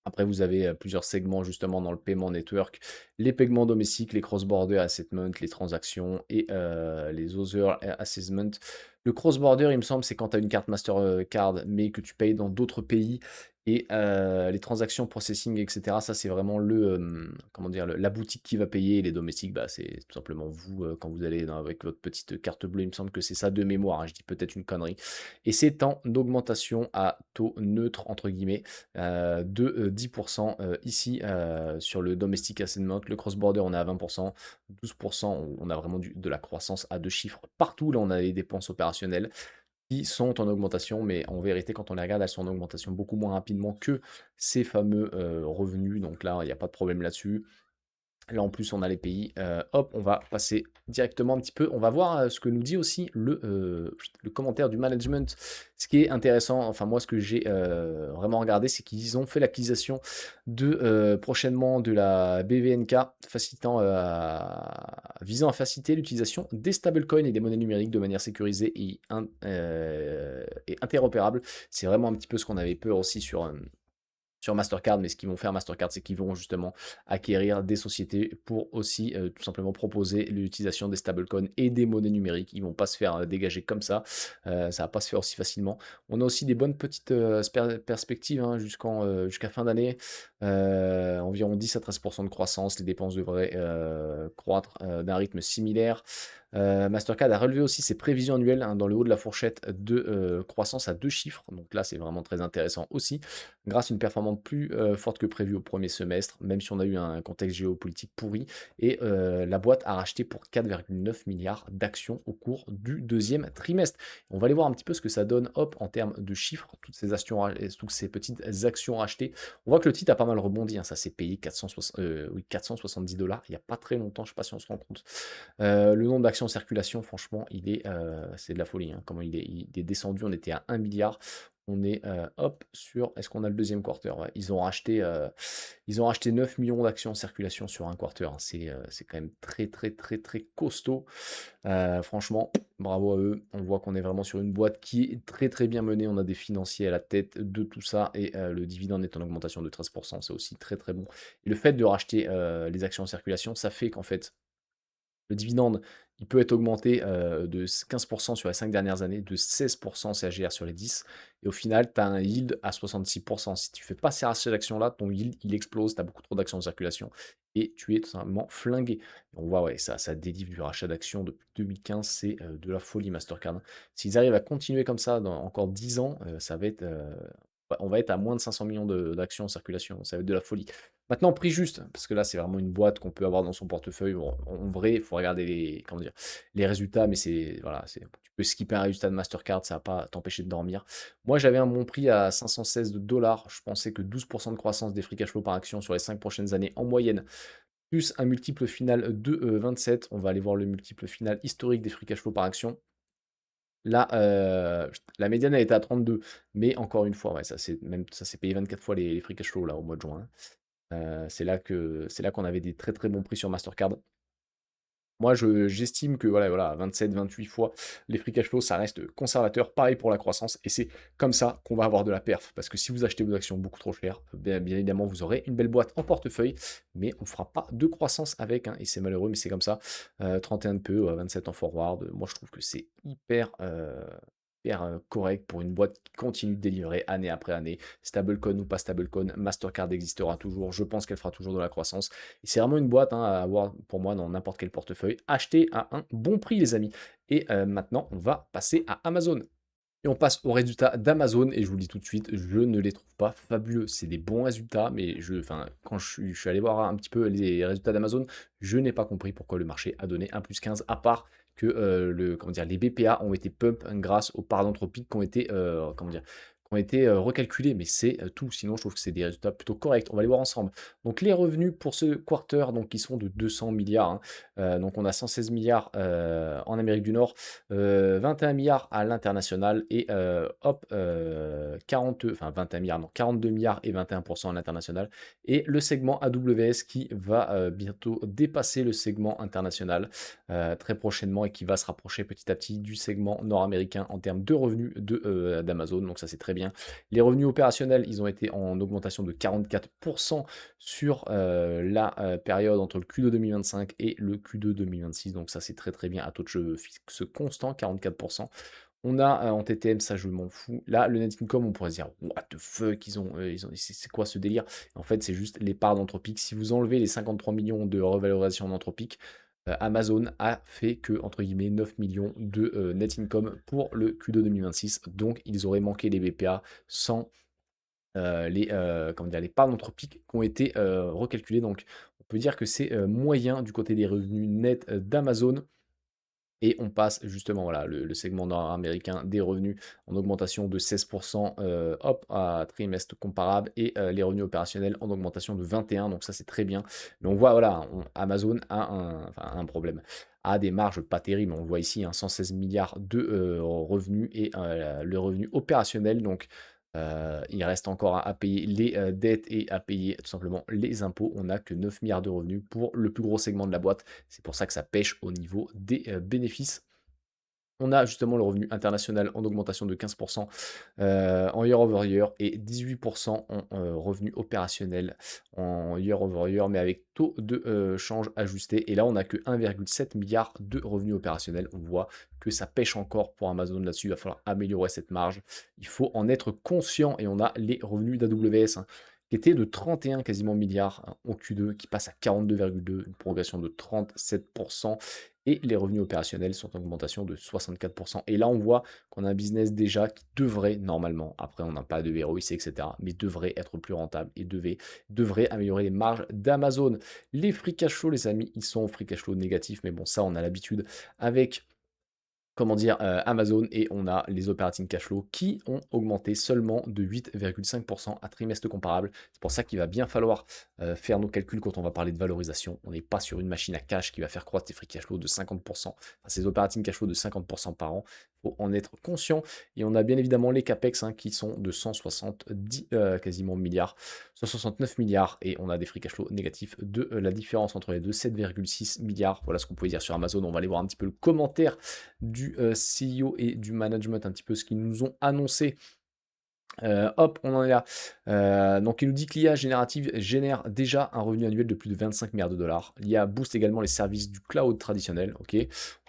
Après, vous avez plusieurs segments justement dans le paiement network, les paiements domestiques, les cross-border assessment, les transactions et les other assessment. Le cross-border, il me semble, c'est quand tu as une carte Mastercard, mais que tu payes dans d'autres pays. Et les transactions processing, etc., ça c'est vraiment comment dire, la boutique qui va payer. Et les domestiques, bah, c'est tout simplement vous, quand vous allez avec votre petite carte bleue, il me semble que c'est ça de mémoire, hein, je dis peut-être une connerie. Et c'est en augmentation à taux neutre, entre guillemets, de 10 ici sur le domestic assessment. Le cross-border, on est à 20%, 12%, on a vraiment de la croissance à deux chiffres partout. Là, on a les dépenses opérationnelles qui sont en augmentation, mais en vérité, quand on les regarde, elles sont en augmentation beaucoup moins rapidement que ces fameux revenus. Donc là, il n'y a pas de problème là-dessus. Là, en plus, on a les pays. Hop, on va passer directement un petit peu. On va voir ce que nous dit aussi le commentaire du management. Ce qui est intéressant, enfin moi, ce que j'ai vraiment regardé, c'est qu'ils ont fait l'acquisition prochainement de la BVNK, visant à faciliter l'utilisation des stablecoins et des monnaies numériques de manière sécurisée et interopérable. C'est vraiment un petit peu ce qu'on avait peur aussi sur Mastercard, mais ce qu'ils vont faire Mastercard, c'est qu'ils vont justement acquérir des sociétés pour aussi tout simplement proposer l'utilisation des stablecoins et des monnaies numériques. Ils vont pas se faire dégager comme ça va pas se faire aussi facilement. On a aussi des bonnes petites perspectives, hein, jusqu'à fin d'année, environ 10 à 13% de croissance. Les dépenses devraient croître d'un rythme similaire. Mastercard a relevé aussi ses prévisions annuelles, hein, dans le haut de la fourchette de croissance à deux chiffres. Donc là, c'est vraiment très intéressant aussi grâce à une performance plus forte que prévu au premier semestre, même si on a eu un contexte géopolitique pourri. Et la boîte a racheté pour 4,9 milliards d'actions au cours du deuxième trimestre. On va aller voir un petit peu ce que ça donne, hop, en termes de chiffres, toutes ces petites actions rachetées. On voit que le titre a pas mal rebondi, hein, ça s'est payé 470 $ il n'y a pas très longtemps, je ne sais pas si on se rend compte. Le nombre d'actions en circulation, franchement, c'est de la folie, hein, comment il est descendu, on était à 1 milliard. On est hop sur. Est-ce qu'on a le deuxième quarter? Ouais, ils ont racheté 9 millions d'actions en circulation sur un quarter, hein. C'est quand même très très très très costaud. Franchement, bravo à eux. On voit qu'on est vraiment sur une boîte qui est très très bien menée. On a des financiers à la tête de tout ça et le dividende est en augmentation de 13%. C'est aussi très très bon. Et le fait de racheter les actions en circulation, ça fait qu'en fait le dividende, il peut être augmenté de 15 sur les 5 dernières années, de 16 CAGR sur les 10. Et au final, tu as un yield à 66. Si tu fais pas ces rachats d'actions-là, ton yield, il explose, tu as beaucoup trop d'actions en circulation et tu es tout simplement flingué. Et on voit, ouais, ça délivre du rachat d'actions depuis 2015, c'est de la folie Mastercard. S'ils arrivent à continuer comme ça dans encore 10 ans, ça va être, on va être à moins de 500 millions d'actions en circulation, ça va être de la folie. Maintenant, prix juste, parce que là, c'est vraiment une boîte qu'on peut avoir dans son portefeuille. Bon, en vrai, il faut regarder comment dire, les résultats, mais voilà, peux skipper un résultat de Mastercard, ça va pas t'empêcher de dormir. Moi, j'avais un bon prix à 516 $. Je pensais que 12% de croissance des free cash flow par action sur les 5 prochaines années en moyenne, plus un multiple final de 27. On va aller voir le multiple final historique des free cash flow par action. Là, la médiane, elle était à 32, mais encore une fois, ouais, ça s'est payé 24 fois les free cash flow là, au mois de juin, hein. C'est là qu'on avait des très, très bons prix sur Mastercard. Moi, j'estime que voilà, 27-28 fois les free cash flow, ça reste conservateur. Pareil pour la croissance, et c'est comme ça qu'on va avoir de la perf. Parce que si vous achetez vos actions beaucoup trop cher, bien évidemment, vous aurez une belle boîte en portefeuille, mais on ne fera pas de croissance avec, hein, et c'est malheureux, mais c'est comme ça. 31 de PE, 27 en forward. Moi, je trouve que c'est hyper correct pour une boîte qui continue de délivrer année après année. Stablecoin ou pas stablecoin, Mastercard existera toujours. Je pense qu'elle fera toujours de la croissance. Et c'est vraiment une boîte, hein, à avoir pour moi dans n'importe quel portefeuille. Achetez à un bon prix, les amis. Et maintenant, on va passer à Amazon. Et on passe aux résultats d'Amazon, et je vous le dis tout de suite, je ne les trouve pas fabuleux. C'est des bons résultats, mais quand je suis allé voir un petit peu les résultats d'Amazon, je n'ai pas compris pourquoi le marché a donné un plus 15, à part que comment dire, les BPA ont été pump grâce aux parts d'anthropique qui ont été, comment dire, recalculées, mais c'est tout. Sinon, je trouve que c'est des résultats plutôt corrects. On va les voir ensemble. Donc, les revenus pour ce quarter, donc, ils sont de 200 milliards, hein. Donc, on a 116 milliards en Amérique du Nord, 21 milliards à l'international, et hop, 21 milliards, non, 42 milliards et 21% à l'international. Et le segment AWS qui va bientôt dépasser le segment international très prochainement, et qui va se rapprocher petit à petit du segment nord-américain en termes de revenus d'Amazon. Donc ça, c'est très bien. Les revenus opérationnels, ils ont été en augmentation de 44% sur la période entre le Q2 2025 et le Q2 2026. Donc ça, c'est très très bien à taux de jeu fixe constant, 44%. On a en TTM, ça je m'en fous. Là, le net income, on pourrait se dire, what the fuck, c'est quoi ce délire? En fait, c'est juste les parts d'Anthropic. Si vous enlevez les 53 millions de revalorisation d'Anthropic, Amazon a fait que, entre guillemets, 9 millions de net income pour le Q2 2026. Donc, ils auraient manqué les BPA sans comment dire, les parts d'Anthropic qui ont été recalculées. Donc, on peut dire que c'est moyen du côté des revenus nets d'Amazon. Et on passe justement, voilà, le segment nord-américain des revenus en augmentation de 16%, hop, à trimestre comparable, et les revenus opérationnels en augmentation de 21%. Donc ça, c'est très bien. Mais on voit, voilà, Amazon a un problème, a des marges pas terribles. On le voit ici, hein, 116 milliards de revenus, et le revenu opérationnel. Donc il reste encore à payer les dettes et à payer tout simplement les impôts. On n'a que 9 milliards de revenus pour le plus gros segment de la boîte. C'est pour ça que ça pêche au niveau des bénéfices. On a justement le revenu international en augmentation de 15% en year over year, et 18% en revenu opérationnel en year over year, mais avec taux de change ajusté. Et là, on n'a que 1,7 milliard de revenus opérationnels. On voit que ça pêche encore pour Amazon là-dessus. Il va falloir améliorer cette marge. Il faut en être conscient. Et on a les revenus d'AWS, hein, qui étaient de 31 quasiment milliards, hein, au Q2, qui passe à 42,2, une progression de 37%. Et les revenus opérationnels sont en augmentation de 64%. Et là, on voit qu'on a un business déjà qui devrait, normalement, après on n'a pas de ROIC, etc., mais devrait être plus rentable, et devrait améliorer les marges d'Amazon. Les free cash flow, les amis, ils sont en free cash flow négatif, mais bon, ça, on a l'habitude avec, comment dire, Amazon. Et on a les operating cash flow qui ont augmenté seulement de 8,5% à trimestre comparable. C'est pour ça qu'il va bien falloir faire nos calculs quand on va parler de valorisation. On n'est pas sur une machine à cash qui va faire croître ses free cash flow de 50%, enfin ses operating cash flow de 50% par an. Il faut en être conscient. Et on a bien évidemment les capex, hein, qui sont de 170 quasiment milliards, 169 milliards, et on a des free cash flow négatifs de la différence entre les deux, 7,6 milliards. Voilà ce qu'on pouvait dire sur Amazon. On va aller voir un petit peu le commentaire du CEO et du management, un petit peu ce qu'ils nous ont annoncé. Hop, on en est là. Donc il nous dit que l'IA générative génère déjà un revenu annuel de plus de 25 milliards de dollars. L'IA booste également les services du cloud traditionnel. Ok,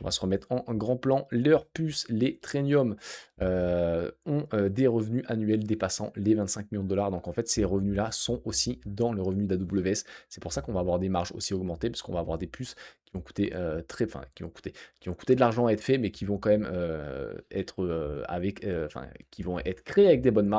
on va se remettre en grand plan. Leurs puces, les Trainium, ont des revenus annuels dépassant les 25 millions de dollars. Donc en fait, ces revenus-là sont aussi dans le revenu d'AWS. C'est pour ça qu'on va avoir des marges aussi augmentées, parce qu'on va avoir des puces qui vont coûter qui vont coûter de l'argent à être fait, mais qui vont quand même être qui vont être créés avec des bonnes marges.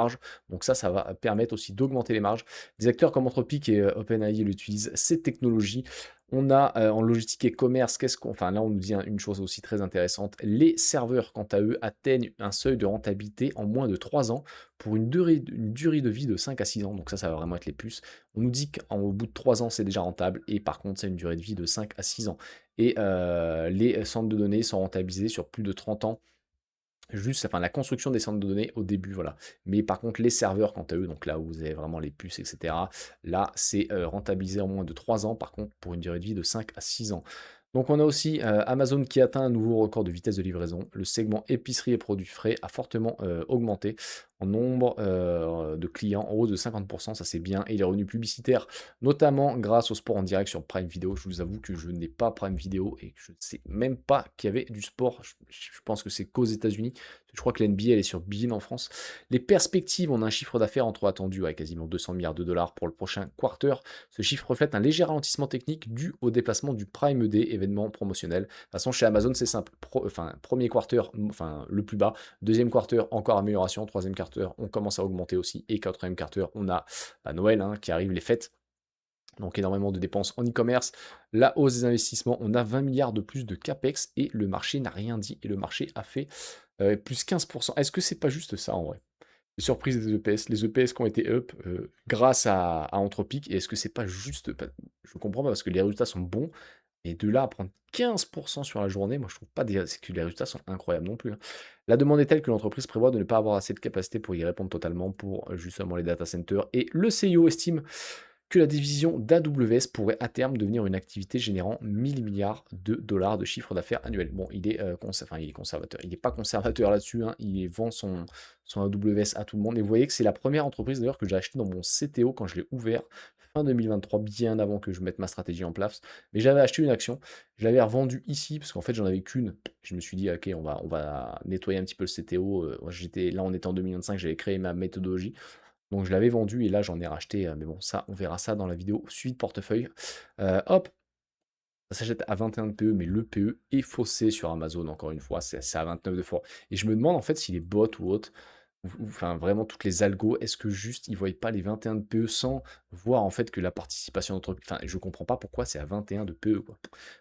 Donc ça va permettre aussi d'augmenter les marges. Des acteurs comme Anthropic et OpenAI utilisent ces technologies On a en logistique et commerce, enfin là on nous dit une chose aussi très intéressante, les serveurs quant à eux atteignent un seuil de rentabilité en moins de 3 ans pour une durée de vie de 5 à 6 ans, donc ça va vraiment être les plus. On nous dit qu'au bout de 3 ans c'est déjà rentable et par contre c'est une durée de vie de 5 à 6 ans. Et les centres de données sont rentabilisés sur plus de 30 ans. Juste, enfin, la construction des centres de données au début, voilà. Mais par contre, les serveurs, quant à eux, donc là où vous avez vraiment les puces, etc., là, c'est rentabilisé en moins de 3 ans, par contre, pour une durée de vie de 5 à 6 ans. Donc on a aussi Amazon qui atteint un nouveau record de vitesse de livraison. Le segment épicerie et produits frais a fortement augmenté en nombre de clients en hausse de 50%, ça c'est bien. Et les revenus publicitaires, notamment grâce au sport en direct sur Prime Video. Je vous avoue que je n'ai pas Prime Video et que je ne sais même pas qu'il y avait du sport. Je pense que c'est qu'aux États-Unis. Je crois que l'NBA elle est sur Bein en France. Les perspectives, on a un chiffre d'affaires en trop attendu à quasiment 200 milliards de dollars pour le prochain quarter. Ce chiffre reflète un léger ralentissement technique dû au déplacement du Prime ED, événement promotionnel. De toute façon, chez Amazon, c'est simple. Premier quarter, enfin, le plus bas. Deuxième quarter, encore amélioration. Troisième quarter, on commence à augmenter aussi. Et quatrième quarter, on a Noël qui arrive, les fêtes. Donc énormément de dépenses en e-commerce. La hausse des investissements, on a 20 milliards de plus de CAPEX et le marché n'a rien dit. Et le marché a fait plus 15%. Est-ce que c'est pas juste ça en vrai? Les surprises des EPS, les EPS qui ont été up grâce à Anthropic, et est-ce que c'est pas juste, je comprends pas parce que les résultats sont bons, et de là à prendre 15% sur la journée, moi je trouve pas c'est que les résultats sont incroyables non plus, hein. La demande est telle que l'entreprise prévoit de ne pas avoir assez de capacité pour y répondre totalement pour justement les data centers, et le CIO estime que la division d'AWS pourrait à terme devenir une activité générant 1000 milliards de dollars de chiffre d'affaires annuel. Bon, il est conservateur. Il n'est pas conservateur là-dessus, hein. Il vend son AWS à tout le monde. Et vous voyez que c'est la première entreprise d'ailleurs que j'ai acheté dans mon CTO quand je l'ai ouvert fin 2023, bien avant que je mette ma stratégie en place. Mais j'avais acheté une action, je l'avais revendue ici, parce qu'en fait j'en avais qu'une. Je me suis dit, ok, on va nettoyer un petit peu le CTO. Là, on était en 2025, j'avais créé ma méthodologie. Donc je l'avais vendu et là j'en ai racheté, mais bon ça, on verra ça dans la vidéo suite portefeuille. Hop, ça s'achète à 21 de PE, mais le PE est faussé sur Amazon encore une fois, c'est à 29 de fois. Et je me demande en fait si les bots ou autres, enfin vraiment toutes les algos, est-ce que juste ils voient pas les 21 de PE sans voir en fait que la participation d'entreprise, enfin je comprends pas pourquoi c'est à 21 de PE quoi.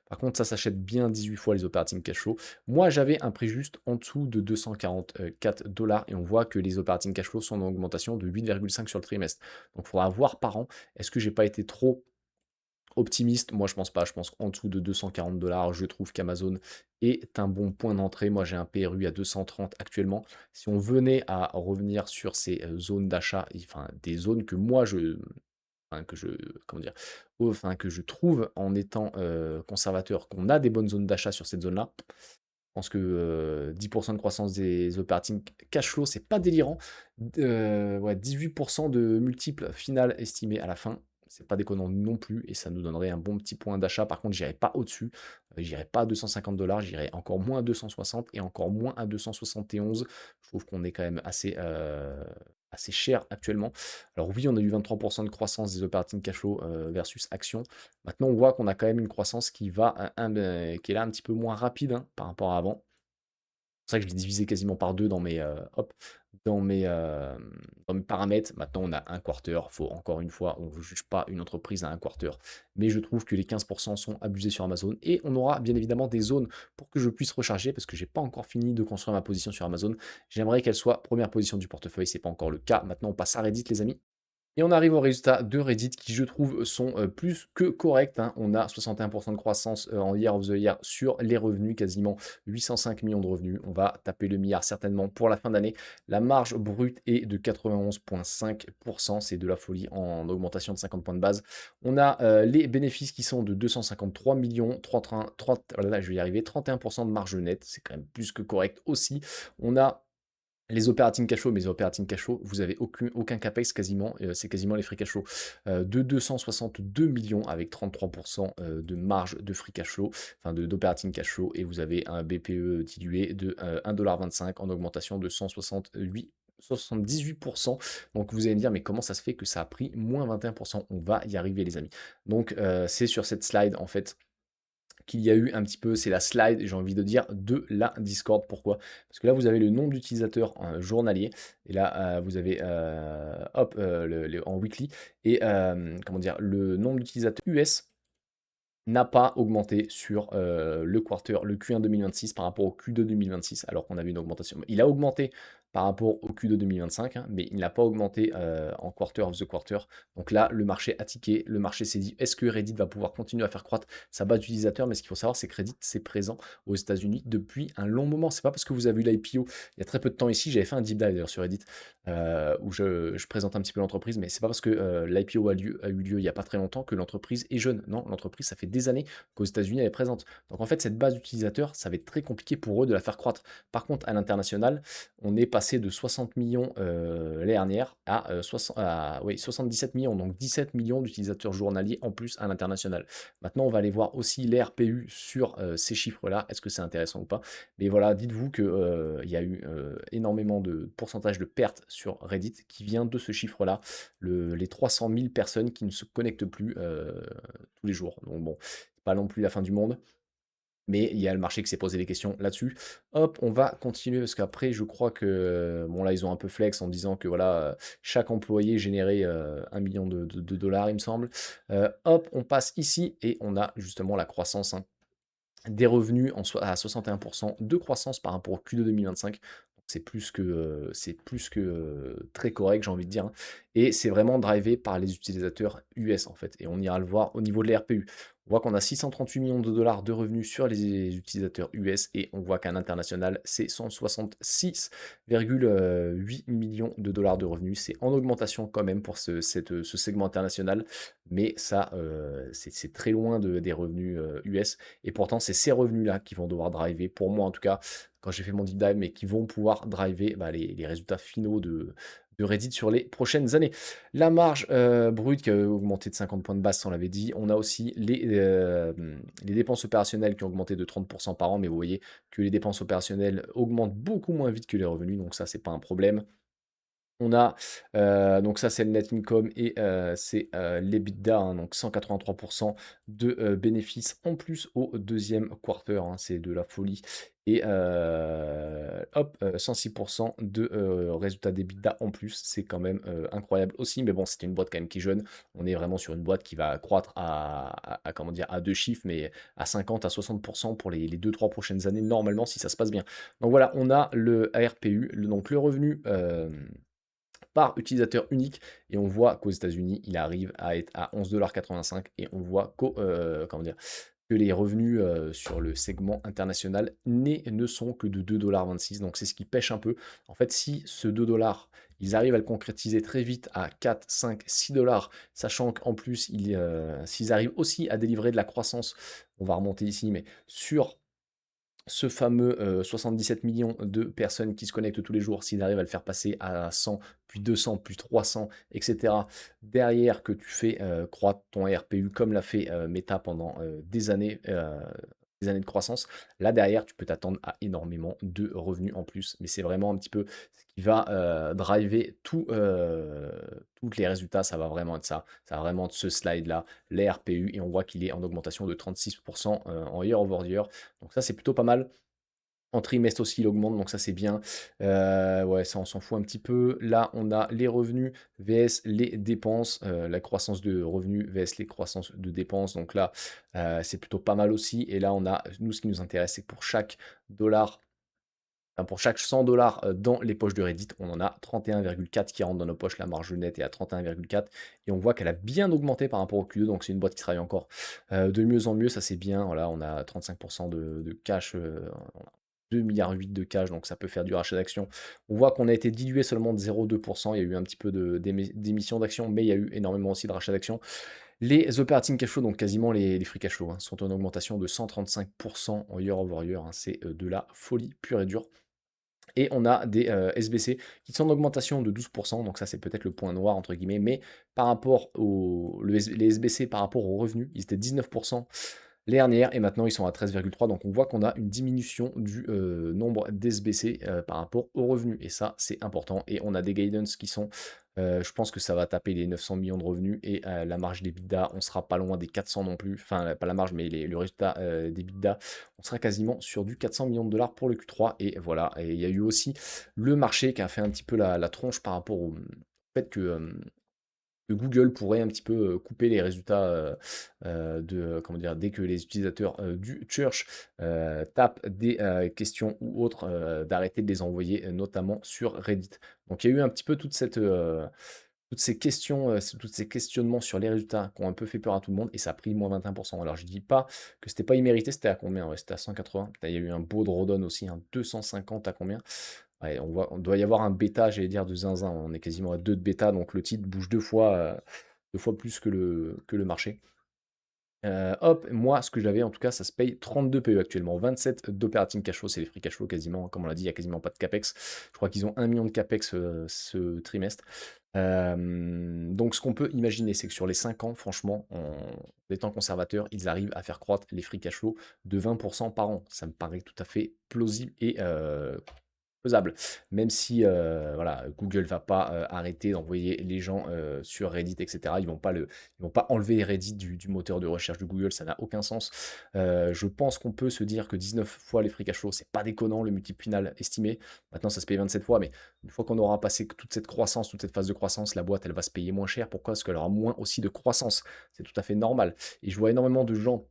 Par contre ça s'achète bien 18 fois les operating cash flow. Moi j'avais un prix juste en dessous de 244 dollars et on voit que les operating cash flow sont en augmentation de 8,5 sur le trimestre. Donc il faudra voir par an, est-ce que j'ai pas été trop optimiste? Moi, je pense pas. Je pense qu'en dessous de 240 dollars, je trouve qu'Amazon est un bon point d'entrée. Moi, j'ai un PRU à 230 actuellement. Si on venait à revenir sur ces zones d'achat, enfin des zones que moi enfin, que je, comment dire, enfin que je trouve en étant conservateur, qu'on a des bonnes zones d'achat sur cette zone-là. Je pense que 10% de croissance des operating cash flow, c'est pas délirant. Ouais, 18% de multiple final estimé à la fin, c'est pas déconnant non plus, et ça nous donnerait un bon petit point d'achat. Par contre, j'irai pas au-dessus, j'irai pas à 250 dollars, j'irai encore moins à 260 et encore moins à 271. Je trouve qu'on est quand même assez cher actuellement. Alors oui, on a eu 23% de croissance des operating cash flow versus action. Maintenant, on voit qu'on a quand même une croissance qui est là un petit peu moins rapide hein, par rapport à avant. C'est pour ça que je l'ai divisé quasiment par deux dans mes, euh, dans mes paramètres. Maintenant, on a un quarter. Faut, encore une fois, on ne juge pas une entreprise à un quarter. Mais je trouve que les 15% sont abusés sur Amazon. Et on aura bien évidemment des zones pour que je puisse recharger parce que j'ai pas encore fini de construire ma position sur Amazon. J'aimerais qu'elle soit première position du portefeuille. C'est pas encore le cas. Maintenant, on passe à Reddit, les amis. Et on arrive aux résultats de Reddit qui, je trouve, sont plus que corrects, hein. On a 61% de croissance en year of the year sur les revenus, quasiment 805 millions de revenus. On va taper le milliard certainement pour la fin d'année. La marge brute est de 91,5%. C'est de la folie en augmentation de 50 points de base. On a les bénéfices qui sont de 253 millions, 30, oh là là, je vais y arriver, 31% de marge nette. C'est quand même plus que correct aussi. On a les operating cash flow, mais les operating cash flow, vous avez aucun capex quasiment, c'est quasiment les free cash flow de 262 millions avec 33% de marge de free cash flow, enfin d'operating cash flow, et vous avez un BPE dilué de 1,25$ en augmentation de 78%. Donc vous allez me dire, mais comment ça se fait que ça a pris moins 21%? On va y arriver, les amis. Donc c'est sur cette slide, en fait, qu'il y a eu un petit peu, c'est la slide, j'ai envie de dire, de la Discord. Pourquoi? Parce que là, vous avez le nombre d'utilisateurs journaliers, et là, vous avez, hop, en weekly, et comment dire, le nombre d'utilisateurs US n'a pas augmenté sur, le Q1 2026 par rapport au Q2 2026, alors qu'on avait une augmentation. Il a augmenté par rapport au Q2 2025, hein, mais il n'a pas augmenté, en quarter of the quarter. Donc là, le marché a tiqué, le marché s'est dit: «Est-ce que Reddit va pouvoir continuer à faire croître sa base d'utilisateurs?» Mais ce qu'il faut savoir, c'est que Reddit, c'est présent aux États-Unis depuis un long moment. C'est pas parce que vous avez eu l'IPO il y a très peu de temps ici, j'avais fait un deep dive d'ailleurs sur Reddit, où je présente un petit peu l'entreprise, mais c'est pas parce que, l'IPO a eu lieu il y a pas très longtemps que l'entreprise est jeune. Non, l'entreprise, ça fait des années qu'aux États-Unis, elle est présente. Donc en fait, cette base d'utilisateurs, ça va être très compliqué pour eux de la faire croître. Par contre, à l'international, on est passé de 60 millions l'année dernière à, 77 millions, donc 17 millions d'utilisateurs journaliers en plus à l'international. Maintenant, on va aller voir aussi les RPU sur ces chiffres-là. Est-ce que c'est intéressant ou pas? Mais voilà, dites-vous que il y a eu énormément de pourcentage de pertes sur Reddit qui vient de ce chiffre-là, les 300 000 personnes qui ne se connectent plus tous les jours. Donc bon, c'est pas non plus la fin du monde. Mais il y a le marché qui s'est posé des questions là-dessus. Hop, on va continuer parce qu'après, je crois que, bon là, ils ont un peu flex en disant que voilà, chaque employé générait 1 million de dollars, il me semble. Hop, on passe ici et on a justement la croissance, hein, des revenus à 61% de croissance par rapport au Q2 2025. Donc c'est plus que très correct, j'ai envie de dire, hein. Et c'est vraiment drivé par les utilisateurs US en fait. Et on ira le voir au niveau de l'RPU. On voit qu'on a 638 millions de dollars de revenus sur les utilisateurs US et on voit qu'à l'international, c'est 166,8 millions de dollars de revenus. C'est en augmentation quand même pour ce segment international, mais ça, c'est très loin des revenus US. Et pourtant, c'est ces revenus-là qui vont devoir driver, pour moi en tout cas, quand j'ai fait mon deep dive, mais qui vont pouvoir driver bah, les résultats finaux de Reddit sur les prochaines années. La marge brute qui a augmenté de 50 points de base, ça on l'avait dit. On a aussi les dépenses opérationnelles qui ont augmenté de 30% par an, mais vous voyez que les dépenses opérationnelles augmentent beaucoup moins vite que les revenus, donc ça, c'est pas un problème. On a, donc ça c'est le net income et c'est, l'EBITDA, hein, donc 183 de, bénéfices en plus au deuxième quarter, hein, c'est de la folie et hop, 106 de, résultat d'EBITDA en plus, c'est quand même, incroyable aussi. Mais bon, c'était une boîte quand même qui est jeune. On est vraiment sur une boîte qui va croître à comment dire? À 2 chiffres, mais à 50 à 60 pour les 2-3 prochaines années normalement si ça se passe bien. Donc voilà, on a le ARPU, donc le revenu, par utilisateur unique et on voit qu'aux États-Unis, il arrive à être à 11,85 et on voit comment dire? Que les revenus, sur le segment international ne sont que de 2,26 $. Donc c'est ce qui pêche un peu. En fait, si ce 2 $, ils arrivent à le concrétiser très vite à 4, 5, 6 $, sachant qu'en plus, s'ils arrivent aussi à délivrer de la croissance, on va remonter ici, mais sur ce fameux 77 millions de personnes qui se connectent tous les jours, s'ils arrivent à le faire passer à 100, puis 200, puis 300, etc. Derrière que tu fais croître ton RPU comme l'a fait Meta pendant des années de croissance, là derrière tu peux t'attendre à énormément de revenus en plus. Mais c'est vraiment un petit peu ce qui va driver tous les résultats, ça va vraiment être ça. Ça va vraiment être ce slide-là, les RPU, et on voit qu'il est en augmentation de 36% en year over year. Donc ça, c'est plutôt pas mal. En trimestre aussi, il augmente, donc ça, c'est bien. Ouais, ça, on s'en fout un petit peu. Là, on a les revenus vs les dépenses, la croissance de revenus vs les croissances de dépenses. Donc là, c'est plutôt pas mal aussi. Et là, on a, nous, ce qui nous intéresse, c'est que pour chaque dollar, enfin, pour chaque 100 dollars dans les poches de Reddit, on en a 31,4 qui rentrent dans nos poches. La marge nette est à 31,4 et on voit qu'elle a bien augmenté par rapport au Q2. Donc c'est une boîte qui travaille encore de mieux en mieux. Ça c'est bien. Voilà, on a 35% de cash, on a 2,8 milliards de cash, donc ça peut faire du rachat d'actions. On voit qu'on a été dilué seulement de 0,2%. Il y a eu un petit peu d'émission d'actions, mais il y a eu énormément aussi de rachat d'actions. Les operating cash flow, donc quasiment les free cash flow, hein, sont en augmentation de 135% en year over year, hein. C'est de la folie pure et dure. Et on a des SBC qui sont en augmentation de 12%, donc ça c'est peut-être le point noir entre guillemets, mais par rapport les SBC par rapport aux revenus, ils étaient 19% l'année dernière et maintenant ils sont à 13,3%, donc on voit qu'on a une diminution du nombre d'SBC par rapport aux revenus, et ça c'est important. Et on a des guidance qui sont, je pense que ça va taper les 900 millions de revenus, et la marge d'EBITDA, on sera pas loin des 400 non plus, enfin pas la marge mais le résultat d'EBITDA, on sera quasiment sur du 400 millions de dollars pour le Q3. Et voilà, et il y a eu aussi le marché qui a fait un petit peu la tronche par rapport au fait que que Google pourrait un petit peu, couper les résultats, comment dire? Dès que les utilisateurs, du Church, tapent des, questions ou autres, d'arrêter de les envoyer, notamment sur Reddit. Donc il y a eu un petit peu toutes ces questions, tous ces questionnements sur les résultats qui ont un peu fait peur à tout le monde et ça a pris moins 21%. Alors je dis pas que c'était pas immérité, c'était à combien? Ouais, c'était à 180. Putain, il y a eu un beau drawdown aussi, hein, 250 à combien? Ouais, on doit y avoir un bêta, j'allais dire, de zinzin. On est quasiment à 2 de bêta, donc le titre bouge 2 fois plus que le marché. Hop, moi, ce que j'avais en tout cas, ça se paye 32 PE actuellement, 27 d'operating cash flow, c'est les free cash flow quasiment, hein, comme on l'a dit, il y a quasiment pas de capex. Je crois qu'ils ont 1 million de capex, ce trimestre. Donc ce qu'on peut imaginer, c'est que sur les 5 ans, franchement, en étant conservateur, ils arrivent à faire croître les free cash flow de 20 par an. Ça me paraît tout à fait plausible et faisable. Même si, voilà, Google va pas, arrêter d'envoyer les gens, sur Reddit et cetera. Ils vont pas enlever Reddit du moteur de recherche de Google, ça n'a aucun sens. Je pense qu'on peut se dire que 19 fois les free cash flow, c'est pas déconnant le multiple final estimé. Maintenant, ça se paye 27 fois, mais une fois qu'on aura passé toute cette croissance, toute cette phase de croissance, la boîte, elle va se payer moins cher. Pourquoi? Parce qu'elle aura moins aussi de croissance. C'est tout à fait normal et je vois énormément de gens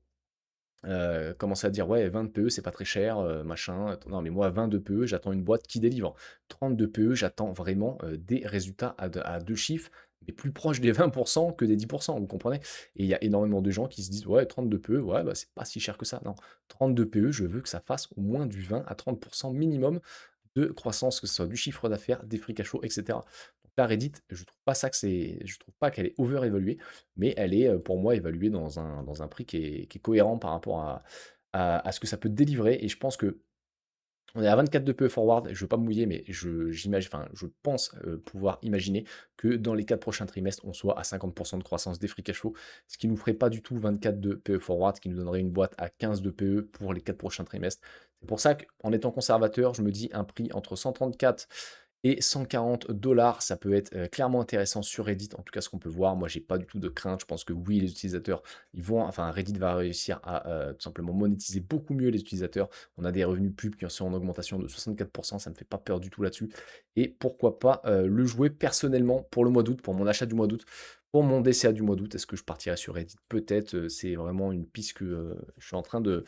commencer à dire: «Ouais, 20 PE, c'est pas très cher, machin». Non, mais moi, 22 PE, j'attends une boîte qui délivre. 32 PE, j'attends vraiment, des résultats à 2 chiffres, mais plus proches des 20 que des 10, vous comprenez? Et il y a énormément de gens qui se disent: «Ouais, 32 PE, ouais, bah, c'est pas si cher que ça». Non, 32 PE, je veux que ça fasse au moins du 20 à 30 minimum de croissance, que ce soit du chiffre d'affaires, des free cash flow et cetera. Donc là, Reddit, je trouve pas qu'elle est over-évaluée, mais elle est, pour moi, évaluée dans un prix qui est cohérent par rapport à ce que ça peut délivrer et je pense que on est à 24 de PE forward, je ne veux pas me mouiller, mais je pense pouvoir imaginer que dans les 4 prochains trimestres, on soit à 50% de croissance des free cash flow, ce qui nous ferait pas du tout 24 de PE forward, ce qui nous donnerait une boîte à 15 de PE pour les 4 prochains trimestres. C'est pour ça qu'en étant conservateur, je me dis un prix entre 134 et 140 dollars, ça peut être clairement intéressant sur Reddit, en tout cas ce qu'on peut voir. Moi, j'ai pas du tout de crainte. Je pense que oui, les utilisateurs, Reddit va réussir à tout simplement monétiser beaucoup mieux les utilisateurs. On a des revenus pubs qui sont en augmentation de 64%, ça ne me fait pas peur du tout là-dessus. Et pourquoi pas le jouer personnellement pour le mois d'août, pour mon achat du mois d'août, pour mon DCA du mois d'août. Est-ce que je partirai sur Reddit? Peut-être, c'est vraiment une piste que je suis en train de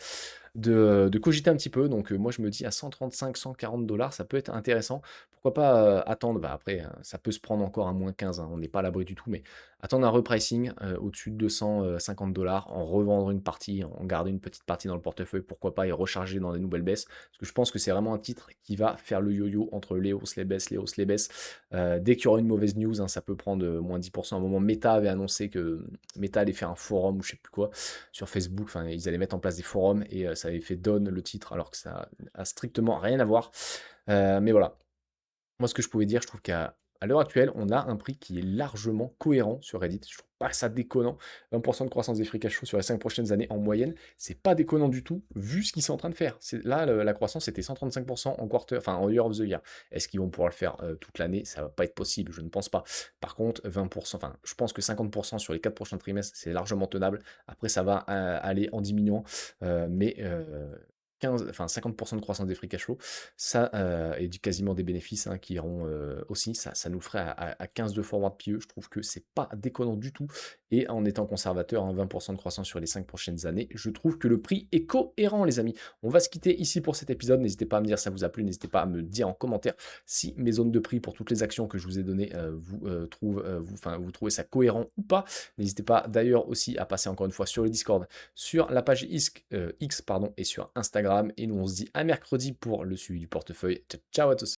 cogiter un petit peu. Donc moi, je me dis à 135-140 dollars, ça peut être intéressant. Pourquoi pas attendre, bah, après, ça peut se prendre encore à moins 15, hein, on n'est pas à l'abri du tout, mais attendre un repricing au-dessus de 250 dollars, en revendre une partie, en garder une petite partie dans le portefeuille, pourquoi pas, et recharger dans des nouvelles baisses. Parce que je pense que c'est vraiment un titre qui va faire le yo-yo entre les hausses, les baisses, les hausses, les baisses. Dès qu'il y aura une mauvaise news, hein, ça peut prendre moins 10%. À un moment, Meta avait annoncé que Meta allait faire un forum ou je sais plus quoi sur Facebook. Enfin, ils allaient mettre en place des forums et ça avait fait Don le titre, alors que ça a strictement rien à voir. Mais voilà. Moi, ce que je pouvais dire, je trouve qu'à l'heure actuelle, on a un prix qui est largement cohérent sur Reddit. Je trouve pas ça déconnant. 20% de croissance des free cash flow sur les 5 prochaines années en moyenne, c'est pas déconnant du tout, vu ce qu'ils sont en train de faire. Là, la croissance était 135% en quarter, enfin en year of the year. Est-ce qu'ils vont pouvoir le faire toute l'année? Ça va pas être possible, je ne pense pas. Par contre, 20%, enfin, je pense que 50% sur les 4 prochains trimestres, c'est largement tenable. Après, ça va aller en diminuant, mais 50% de croissance des free cash flow, ça, et quasiment des bénéfices hein, qui iront aussi, ça nous ferait à 15 de forward PE. Je trouve que c'est pas déconnant du tout. Et en étant conservateur, hein, 20% de croissance sur les 5 prochaines années, je trouve que le prix est cohérent, les amis. On va se quitter ici pour cet épisode. N'hésitez pas à me dire si ça vous a plu. N'hésitez pas à me dire en commentaire si mes zones de prix pour toutes les actions que je vous ai données, vous trouvez ça cohérent ou pas. N'hésitez pas d'ailleurs aussi à passer encore une fois sur le Discord, sur la page X, pardon, et sur Instagram. Et nous, on se dit à mercredi pour le suivi du portefeuille. Ciao, ciao à tous.